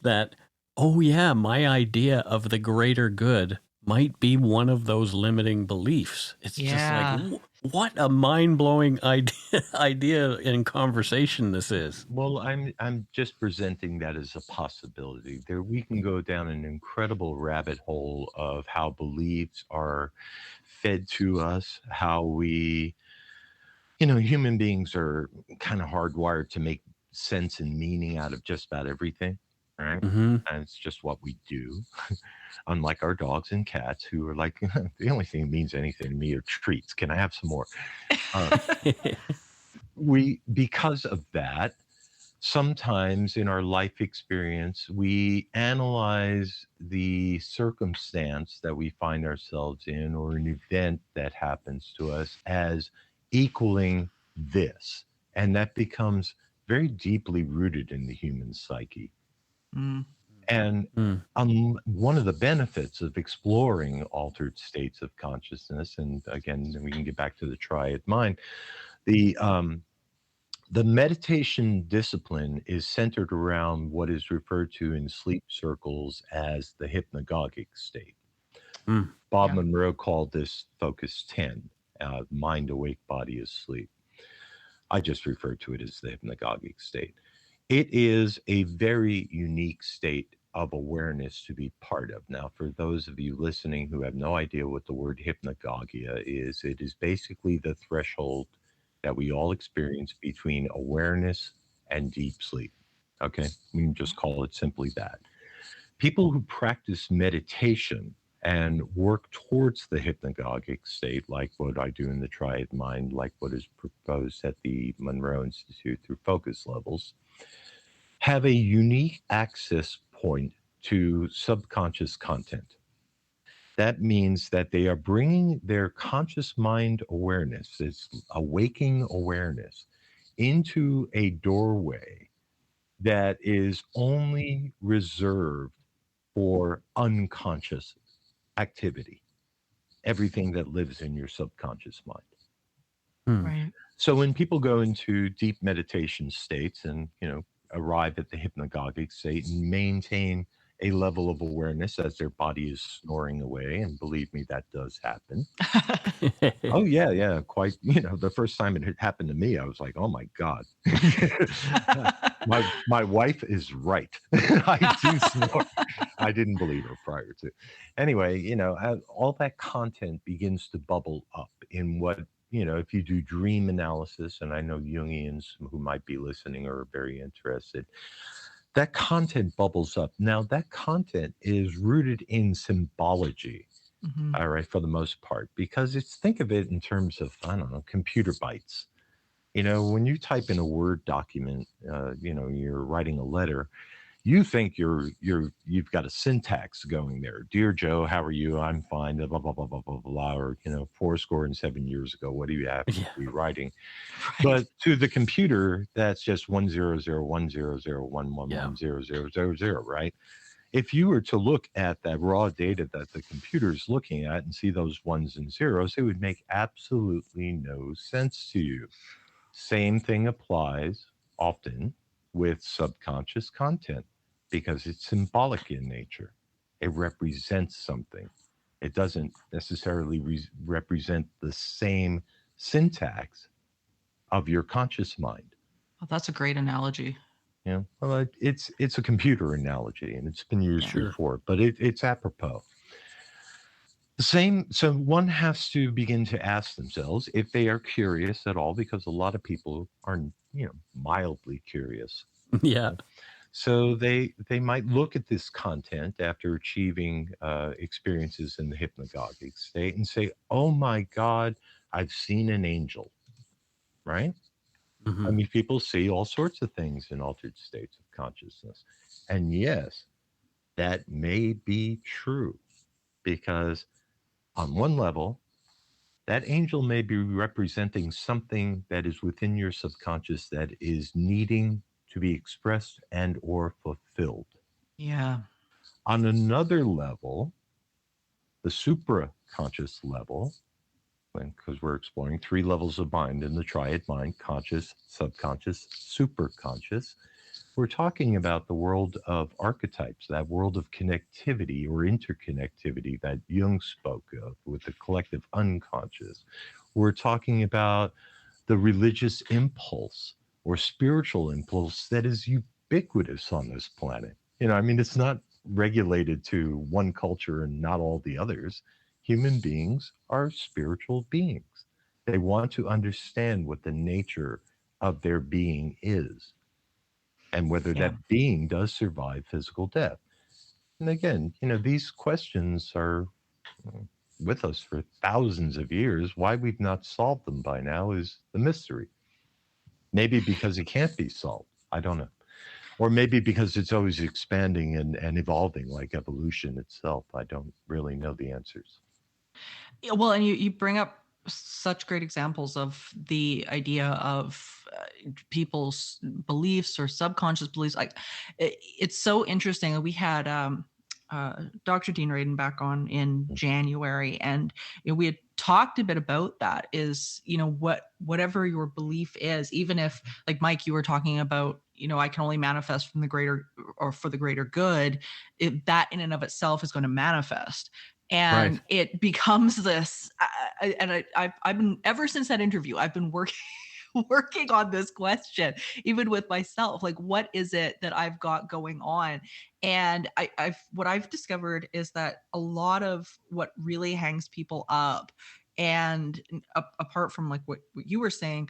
that, oh yeah, my idea of the greater good might be one of those limiting beliefs. It's just like, what a mind-blowing idea and conversation this is. Well, I'm just presenting that as a possibility. There we can go down an incredible rabbit hole of how beliefs are fed to us, how we, human beings are kind of hardwired to make sense and meaning out of just about everything, right? Mm-hmm. And it's just what we do. Unlike our dogs and cats, who are like, the only thing that means anything to me are treats. Can I have some more? Because of that, sometimes in our life experience, we analyze the circumstance that we find ourselves in, or an event that happens to us, as equaling this. And that becomes very deeply rooted in the human psyche. Mm. And one of the benefits of exploring altered states of consciousness, and again, we can get back to the triad mind, the meditation discipline is centered around what is referred to in sleep circles as the hypnagogic state. Bob Monroe called this focus 10, mind awake, body asleep. I just refer to it as the hypnagogic state. It is a very unique state of awareness to be part of. Now, for those of you listening who have no idea what the word hypnagogia is, it is basically the threshold that we all experience between awareness and deep sleep. Okay, we can just call it simply that. People who practice meditation and work towards the hypnagogic state, like what I do in the triad mind, like what is proposed at the Monroe Institute through focus levels, have a unique access point to subconscious content. That means that they are bringing their conscious mind awareness, this awaking awareness, into a doorway that is only reserved for unconscious activity, everything that lives in your subconscious mind. Right. So when people go into deep meditation states and, arrive at the hypnagogic state and maintain a level of awareness as their body is snoring away, and believe me, that does happen. Oh yeah, quite. The first time it happened to me, I was like, oh my God. my wife is right. I do snore. I didn't believe her prior to. Anyway, all that content begins to bubble up in what, if you do dream analysis, and I know Jungians who might be listening are very interested, that content bubbles up. Now, that content is rooted in symbology, all right, for the most part, because think of it in terms of, I don't know, computer bytes. When you type in a Word document, you're writing a letter, you think you've got a syntax going there. Dear Joe, how are you? I'm fine. Blah blah blah blah blah blah. Or 7 years ago, what do you have to be writing? Right. But to the computer, that's just 1001001110000, right? If you were to look at that raw data that the computer is looking at and see those ones and zeros, it would make absolutely no sense to you. Same thing applies often with subconscious content, because it's symbolic in nature. It represents something. It doesn't necessarily represent the same syntax of your conscious mind. Oh, that's a great analogy. Yeah, well, it's a computer analogy, and it's been used Sure. before, but it's apropos. The same. So one has to begin to ask themselves if they are curious at all, because a lot of people are, mildly curious. Yeah. So they might look at this content after achieving experiences in the hypnagogic state and say, "Oh my God, I've seen an angel." Right? I Mhm. mean, people see all sorts of things in altered states of consciousness, and yes, that may be true because on one level, that angel may be representing something that is within your subconscious that is needing to be expressed and or fulfilled. Yeah. On another level, the supraconscious level, because we're exploring three levels of mind in the triad mind: conscious, subconscious, superconscious. We're talking about the world of archetypes, that world of connectivity or interconnectivity that Jung spoke of with the collective unconscious. We're talking about the religious impulse or spiritual impulse that is ubiquitous on this planet. I mean, it's not regulated to one culture and not all the others. Human beings are spiritual beings. They want to understand what the nature of their being is and whether Yeah. that being does survive physical death. And again, these questions are with us for thousands of years. Why we've not solved them by now is the mystery. Maybe because it can't be solved. I don't know. Or maybe because it's always expanding and evolving like evolution itself. I don't really know the answers. Yeah, well, and you bring up such great examples of the idea of people's beliefs or subconscious beliefs. Like, it's so interesting. We had Dr. Dean Radin back on in January, and we had talked a bit about that. Is whatever your belief is, even if, like Mike, you were talking about, I can only manifest from the greater or for the greater good. That in and of itself is going to manifest. And Right. it becomes this, I've been, ever since that interview, I've been working on this question, even with myself, like, what is it that I've got going on? And what I've discovered is that a lot of what really hangs people up, and apart from like what you were saying,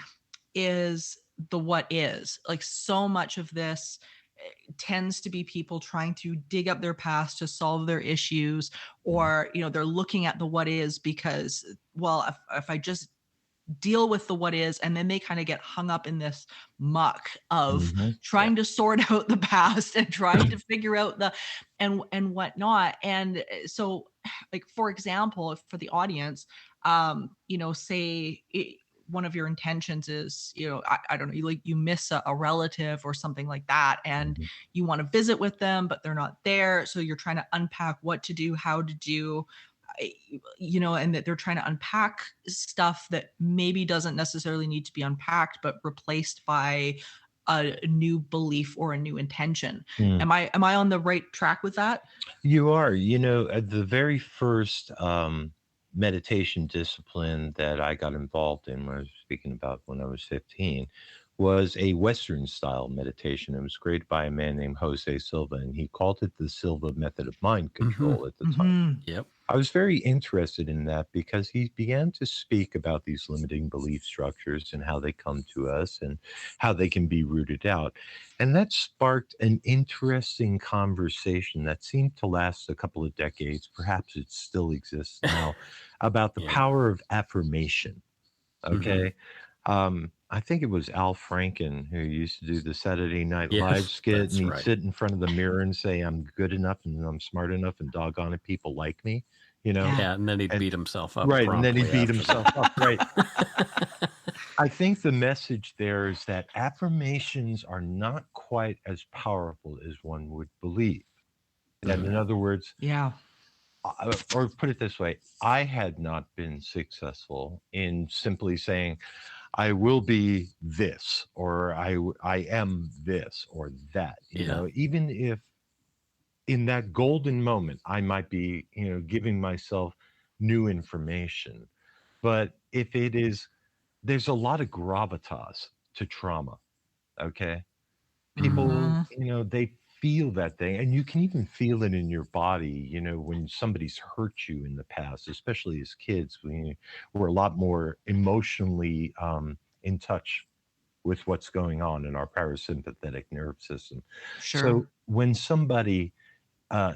is the what is. Like, so much of this tends to be people trying to dig up their past to solve their issues, or they're looking at the what is because, well, if I just deal with the what is, and then they kind of get hung up in this muck of trying to sort out the past and trying to figure out the and whatnot. And so, like, for example, for the audience, say one of your intentions is, I don't know, you miss a relative or something like that, and you want to visit with them, but they're not there. So you're trying to unpack what to do, how to do, and that they're trying to unpack stuff that maybe doesn't necessarily need to be unpacked, but replaced by a new belief or a new intention. Am I on the right track with that? You are. The very first meditation discipline that I got involved in, when I was speaking about when I was 15, was a Western style meditation. It was created by a man named Jose Silva, and he called it the Silva method of mind control at the time. Yep. I was very interested in that because he began to speak about these limiting belief structures and how they come to us and how they can be rooted out. And that sparked an interesting conversation that seemed to last a couple of decades. Perhaps it still exists now, about the power of affirmation. Okay. I think it was Al Franken who used to do the Saturday Night Live Yes, skit, that's and he'd right. sit in front of the mirror and say, "I'm good enough and I'm smart enough and doggone it, people like me." Yeah, and then he'd And- beat himself up. Right, and then he'd promptly beat after himself up. Right. I think the message there is that affirmations are not quite as powerful as one would believe. That, in other words, Yeah. or put it this way, I had not been successful in simply saying, "I will be this," or I am this or that. Even if in that golden moment I might be, giving myself new information, but if it is there's a lot of gravitas to trauma. Okay. People, Mm-hmm. they feel that thing, and you can even feel it in your body, when somebody's hurt you in the past, especially as kids. We're a lot more emotionally in touch with what's going on in our parasympathetic nerve system. Sure. So when somebody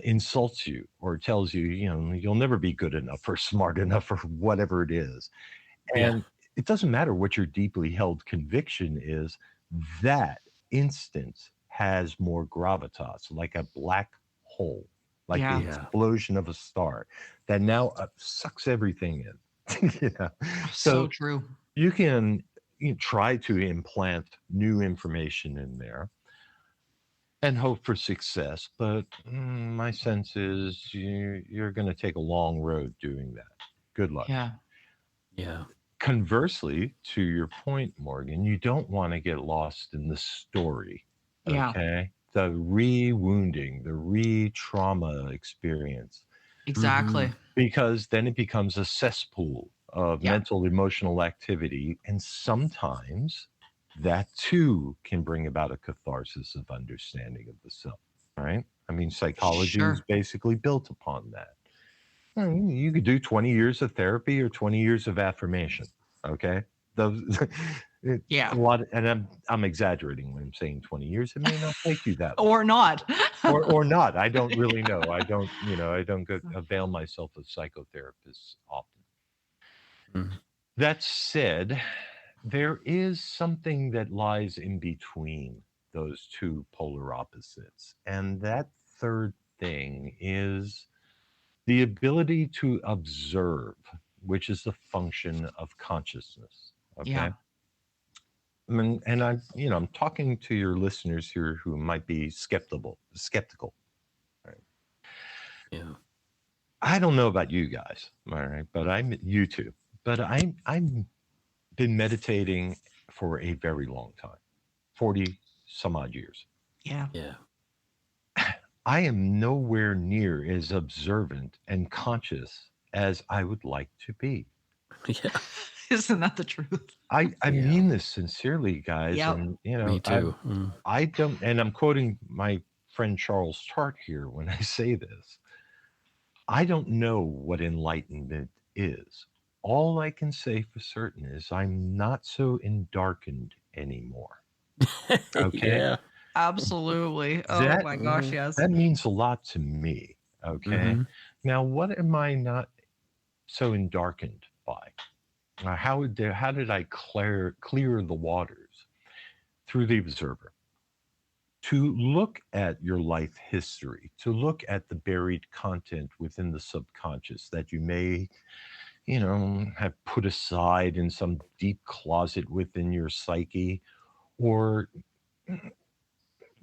insults you or tells you, you'll never be good enough or smart enough or whatever it is, Yeah. and it doesn't matter what your deeply held conviction is, that instance has more gravitas, like a black hole, like the Yeah. Yeah. explosion of a star that now sucks everything in. So So true. you can try to implant new information in there and hope for success, but my sense is you're going to take a long road doing that. Good luck. Yeah. Yeah. Conversely, to your point, Morgan, you don't want to get lost in the story, Yeah. okay? The re-wounding, the re-trauma experience, Mm-hmm. Exactly. because then it becomes a cesspool of Yeah. mental, emotional activity. And sometimes that too can bring about a catharsis of understanding of the self, right? I mean, psychology is Sure. basically built upon that. You could do 20 years of therapy or 20 years of affirmation. Okay. Those a Yeah. lot, and I'm exaggerating when I'm saying 20 years. It may not take you that long. Or not. Or not. I don't really know. I don't avail myself of psychotherapists often. Mm. That said, there is something that lies in between those two polar opposites. And that third thing is the ability to observe, which is the function of consciousness. Yeah. Okay. And I'm talking to your listeners here who might be skeptical. Right? Yeah. I don't know about you guys, all right, but I'm you too. But I've been meditating for a very long time, 40 some odd years. Yeah. Yeah. I am nowhere near as observant and conscious as I would like to be. Yeah. Isn't that the truth? I Yeah. mean this sincerely, guys, Yep. and Me too. Mm. I don't, and I'm quoting my friend Charles Chart here when I say this. I don't know what enlightenment is. All I can say for certain is I'm not so endarkened anymore. Okay, Yeah. Absolutely. Oh that my gosh, Mm-hmm. yes. that means a lot to me. Okay, Mm-hmm. now what am I not so endarkened by? How did I clear the waters? Through the observer. To look at your life history, to look at the buried content within the subconscious that you may, have put aside in some deep closet within your psyche, or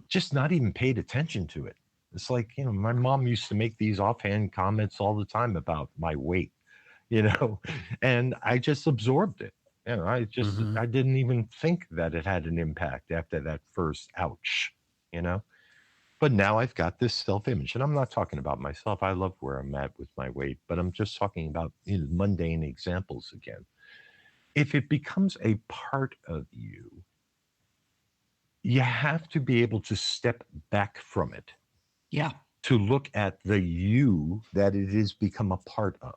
just not even paid attention to it. It's like, my mom used to make these offhand comments all the time about my weight, you know, and I just absorbed it. Mm-hmm. I didn't even think that it had an impact after that first ouch, you know. But now I've got this self-image, and I'm not talking about myself. I love where I'm at with my weight, but I'm just talking about mundane examples again. If it becomes a part of you, you have to be able to step back from it Yeah. to look at the you that it has become a part of.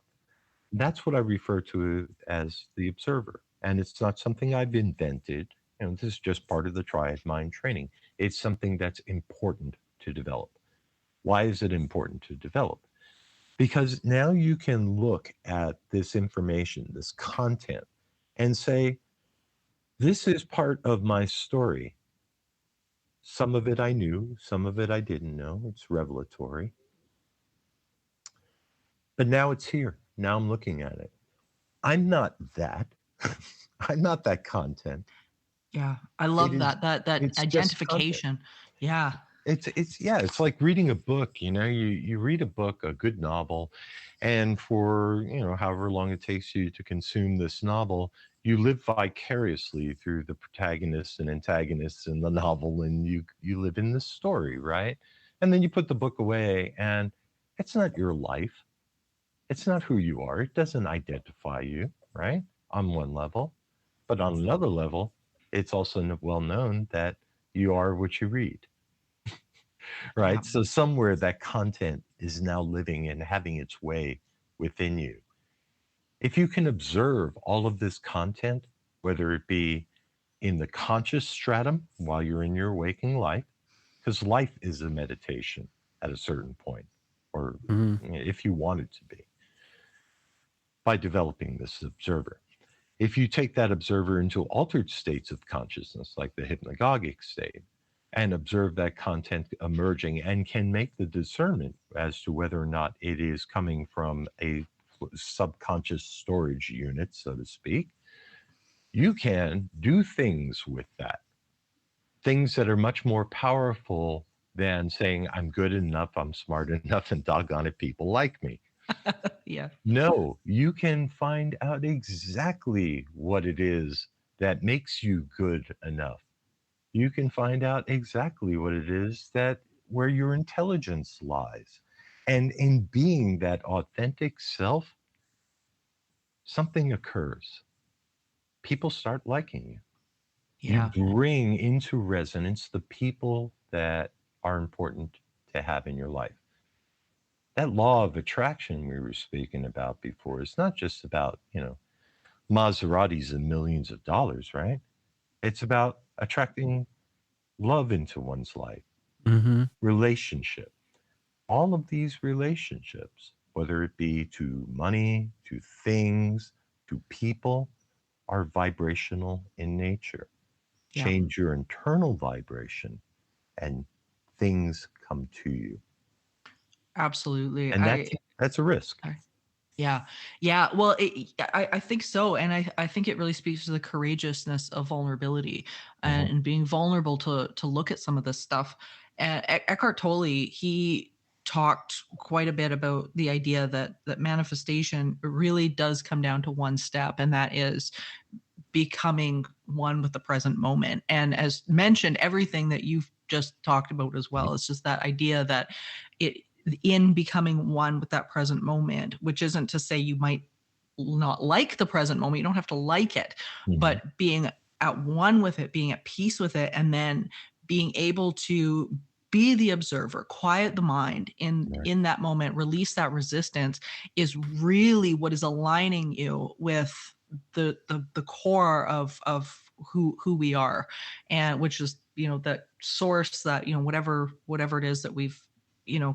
That's what I refer to as the observer. And it's not something I've invented. This is just part of the triad mind training. It's something that's important to develop. Why is it important to develop? Because now you can look at this information, this content, and say, this is part of my story. Some of it I knew, some of it I didn't know. It's revelatory. But now it's here. Now I'm looking at it. I'm not that. I'm not that content. Yeah. I It love is, that it's just content. identification. Yeah. It's like reading a book. You read a book, a good novel, and for however long it takes you to consume this novel, you live vicariously through the protagonists and antagonists in the novel, and you live in this story, right? And then you put the book away, and it's not your life. It's not who you are. It doesn't identify you, right? On one level. But on another level, it's also well known that you are what you read, Yeah. right? So somewhere that content is now living and having its way within you. If you can observe all of this content, whether it be in the conscious stratum while you're in your waking life, because life is a meditation at a certain point, or Mhm. if you want it to be, by developing this observer. If you take that observer into altered states of consciousness, like the hypnagogic state, and observe that content emerging and can make the discernment as to whether or not it is coming from a subconscious storage unit, so to speak, you can do things with that. Things that are much more powerful than saying, I'm good enough, I'm smart enough, and doggone it, people like me. Yeah. No, you can find out exactly what it is that makes you good enough. You can find out exactly what it is that where your intelligence lies. And in being that authentic self, something occurs. People start liking you. You Yeah. bring into resonance the people that are important to have in your life. That law of attraction we were speaking about before is not just about, Maseratis and millions of dollars, right? It's about attracting love into one's life, Mhm. relationship. All of these relationships, whether it be to money, to things, to people, are vibrational in nature. Yeah. Change your internal vibration and things come to you. Absolutely. And that's a risk. I Yeah. Yeah. Well, I think so. And I think it really speaks to the courageousness of vulnerability Mhm. and being vulnerable to look at some of this stuff. And Eckhart Tolle, he talked quite a bit about the idea that manifestation really does come down to one step, and that is becoming one with the present moment. And as mentioned, everything that you've just talked about as well, it's just that idea that it in becoming one with that present moment, which isn't to say you might not like the present moment, you don't have to like it, Mhm. but being at one with it, being at peace with it, and then being able to be the observer, quiet the mind Right. in that moment, release that resistance, is really what is aligning you with the core of who we are, and which is that source, that whatever it is that we've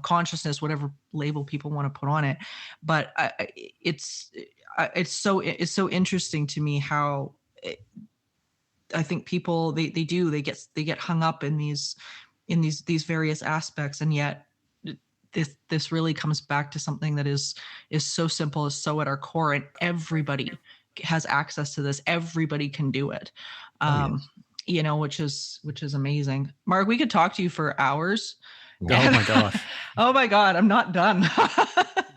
consciousness, whatever label people want to put on it. But it's so interesting to me how I think people they get hung up in these various aspects, and yet this really comes back to something that is so simple, is so at our core, and everybody has access to this. Everybody can do it. Oh, yes. Which is amazing. Mark, we could talk to you for hours. Oh my gosh. Oh my God, I'm not done.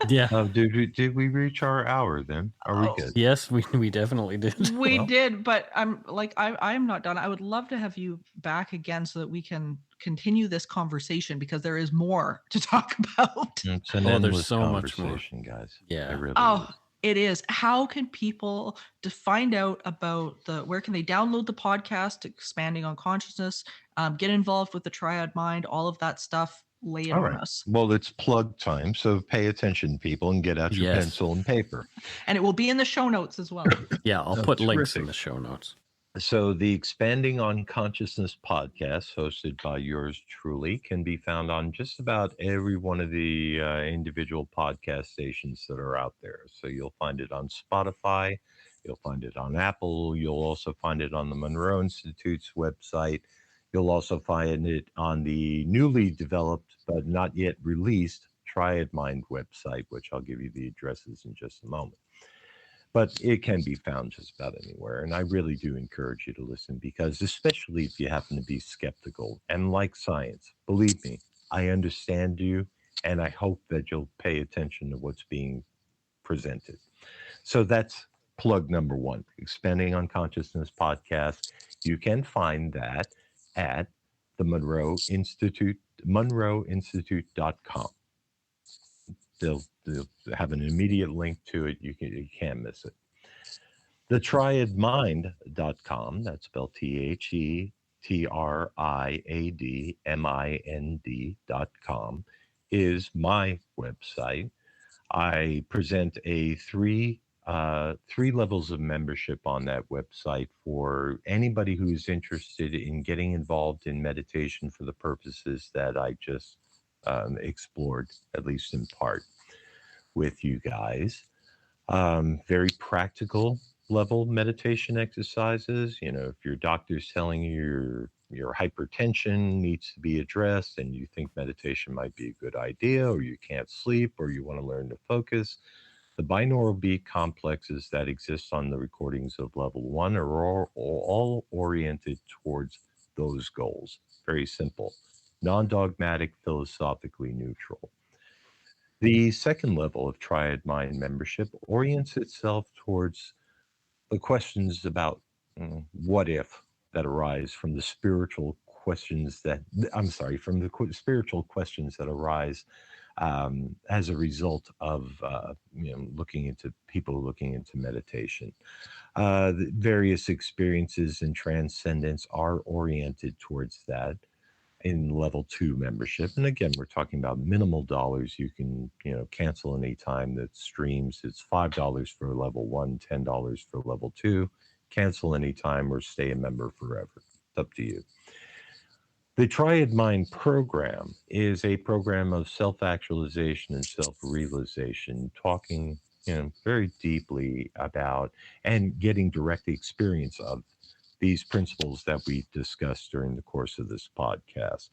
Yeah. Did we reach our hour then? Are we Oh, good? Yes, we definitely did. we Well, did, but I'm not done. I would love to have you back again so that we can continue this conversation, because there is more to talk about. it's an Oh, there's endless so much more. conversation, guys. Yeah. It really Oh, is. it is. How can people to find out about where can they download the podcast, Expanding on Consciousness, get involved with the Triad Mind, all of that stuff? Lay it All on right. us. Well, it's plug time, so pay attention, people, and get out your Yes. pencil and paper. And it will be in the show notes as well. Yeah, I'll Oh, put links in terrific. the show notes. So, the Expanding on Consciousness podcast, hosted by yours truly, can be found on just about every one of the individual podcast stations that are out there. So, you'll find it on Spotify, you'll find it on Apple, you'll also find it on the Monroe Institute's website. You'll also find it on the newly developed but not yet released Triad Mind website, which I'll give you the addresses in just a moment. But it can be found just about anywhere. And I really do encourage you to listen, because, especially if you happen to be skeptical and like science, believe me, I understand you, and I hope that you'll pay attention to what's being presented. So that's plug number one, Expanding on Consciousness podcast. You can find that at the Monroe Institute, monroeinstitute.com. They'll have an immediate link to it. You can't miss it. The triadmind.com, that's spelled TheTriadmind.com, is my website. I present three levels of membership on that website for anybody who's interested in getting involved in meditation for the purposes that I just explored, at least in part, with you guys. Very practical level meditation exercises. You know, if your doctor's telling you your hypertension needs to be addressed and you think meditation might be a good idea, or you can't sleep, or you want to learn to focus, the binaural beat complexes that exist on the recordings of level 1 are all oriented towards those goals. Very simple, non-dogmatic, philosophically neutral. The second level of Triad Mind membership orients itself towards the questions about what if that arise from the spiritual questions that, from the spiritual questions that arise as a result of looking into meditation. The various experiences and transcendence are oriented towards that in level 2 membership. And again, we're talking about minimal dollars. You can, cancel anytime that streams. It's $5 for level 1, $10 for level 2. Cancel anytime or stay a member forever. It's up to you. The Triad Mind program is a program of self-actualization and self-realization, talking, very deeply about and getting direct experience of these principles that we discussed during the course of this podcast.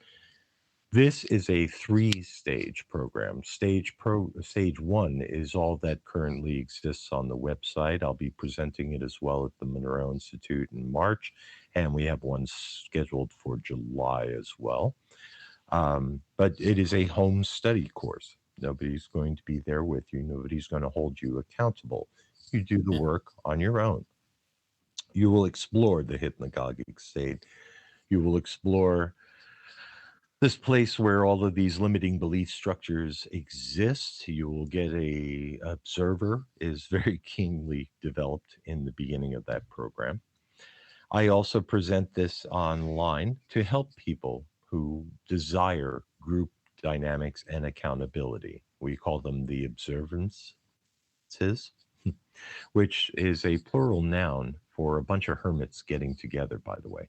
This is a 3-stage program. Stage 1 is all that currently exists on the website. I'll be presenting it as well at the Monroe Institute in March, and we have one scheduled for July as well. But it is a home study course. Nobody's going to be there with you. Nobody's going to hold you accountable. You do the work on your own. You will explore the hypnagogic state. You will explore this place where all of these limiting belief structures exist. You will get a observer is very keenly developed in the beginning of that program. I also present this online to help people who desire group dynamics and accountability. We call them the observances, which is a plural noun for a bunch of hermits getting together, by the way.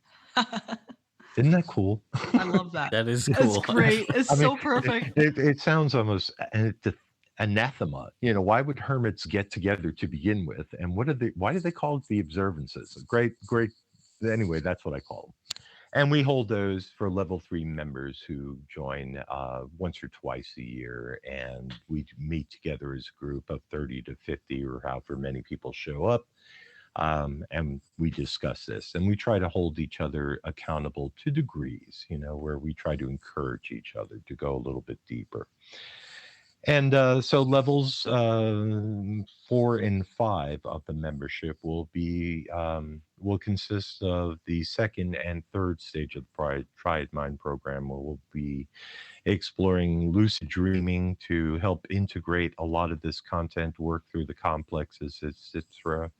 Isn't that cool? I love that. That is cool. It's great. It's so perfect. It sounds almost anathema. Why would hermits get together to begin with? And why do they call it the observances? Great. Anyway, that's what I call them. And we hold those for level 3 members who join once or twice a year. And we meet together as a group of 30 to 50 or however many people show up. And we discuss this, and we try to hold each other accountable to degrees, where we try to encourage each other to go a little bit deeper. And so levels 4 and 5 of the membership will consist of the second and third stage of the Triad Mind program, where we'll be exploring lucid dreaming to help integrate a lot of this content, work through the complexes, etc.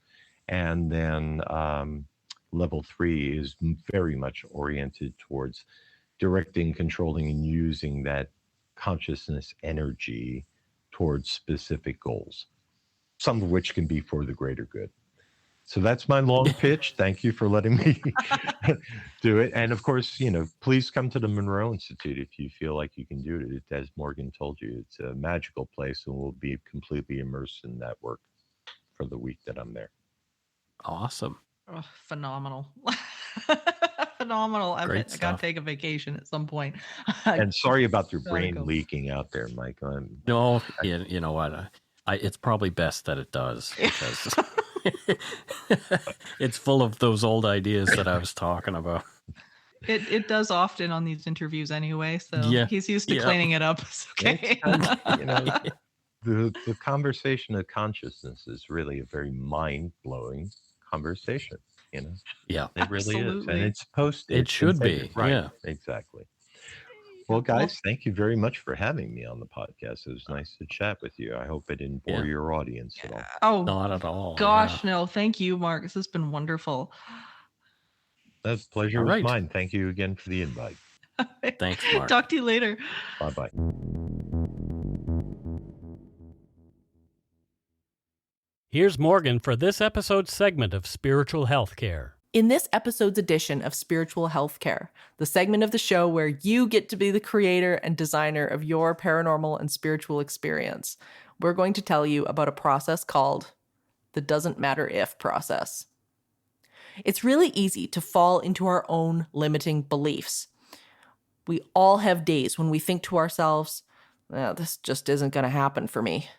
And then level 3 is very much oriented towards directing, controlling, and using that consciousness energy towards specific goals, some of which can be for the greater good. So that's my long pitch. Thank you for letting me do it. And of course, please come to the Monroe Institute if you feel like you can do it. As Morgan told you, it's a magical place, and we'll be completely immersed in that work for the week that I'm there. Awesome. Oh, phenomenal. Phenomenal. I got to take a vacation at some point. And sorry about your brain leaking out there, Mike. No, you know what? It's probably best that it does, because it's full of those old ideas that I was talking about. It does often on these interviews anyway, so he's used to cleaning it up. It's okay. The conversation of consciousness is really a very mind-blowing conversation, Yeah, it really is, and it's posted. It should be, right? Yeah, Exactly. Well, guys, thank you very much for having me on the podcast. It was nice to chat with you. I hope I didn't bore your audience at all. Oh, Not at all. gosh, no. Thank you, Mark. This has been wonderful. The pleasure All was right. mine. Thank you again for the invite. Thanks, Mark. Talk to you later. Bye-bye. Here's Morgan for this episode's segment of Spiritual Healthcare. In this episode's edition of Spiritual Healthcare, the segment of the show where you get to be the creator and designer of your paranormal and spiritual experience, we're going to tell you about a process called the doesn't matter if process. It's really easy to fall into our own limiting beliefs. We all have days when we think to ourselves, this just isn't going to happen for me.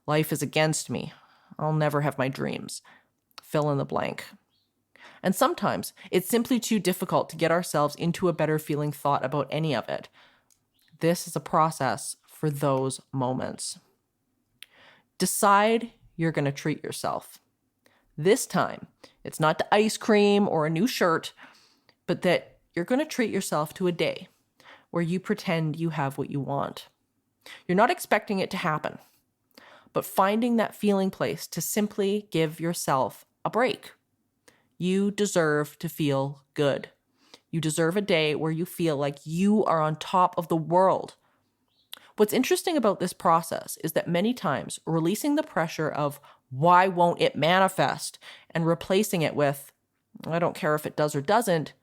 Life is against me. I'll never have my dreams. Fill in the blank. And sometimes it's simply too difficult to get ourselves into a better feeling thought about any of it. This is a process for those moments. Decide you're going to treat yourself. This time, it's not the ice cream or a new shirt, but that you're going to treat yourself to a day where you pretend you have what you want. You're not expecting it to happen, but finding that feeling place to simply give yourself a break. You deserve to feel good. You deserve a day where you feel like you are on top of the world. What's interesting about this process is that many times releasing the pressure of why won't it manifest and replacing it with, I don't care if it does or doesn't,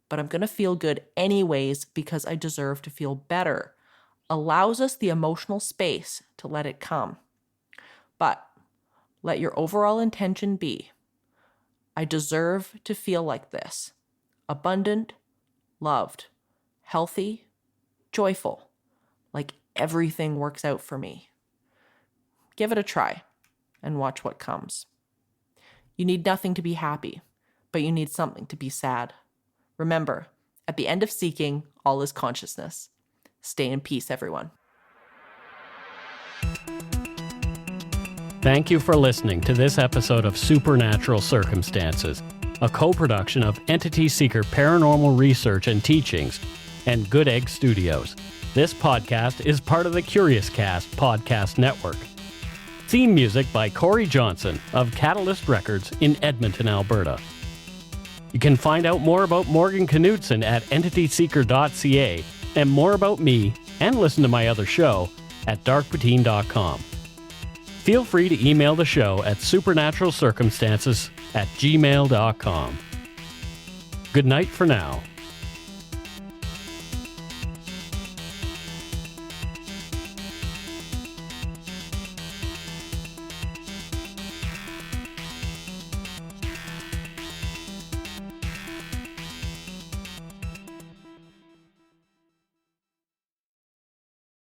but I'm going to feel good anyways because I deserve to feel better, allows us the emotional space to let it come. But let your overall intention be, I deserve to feel like this, abundant, loved, healthy, joyful, like everything works out for me. Give it a try and watch what comes. You need nothing to be happy, but you need something to be sad. Remember, at the end of seeking, all is consciousness. Stay in peace, everyone. Thank you for listening to this episode of Supernatural Circumstances, a co-production of Entity Seeker Paranormal Research and Teachings and Good Egg Studios. This podcast is part of the Curious Cast podcast network. Theme music by Corey Johnson of Catalyst Records in Edmonton, Alberta. You can find out more about Morgan Knudsen at entityseeker.ca and more about me and listen to my other show at darkpoutine.com. Feel free to email the show at supernaturalcircumstances@gmail.com. Good night for now.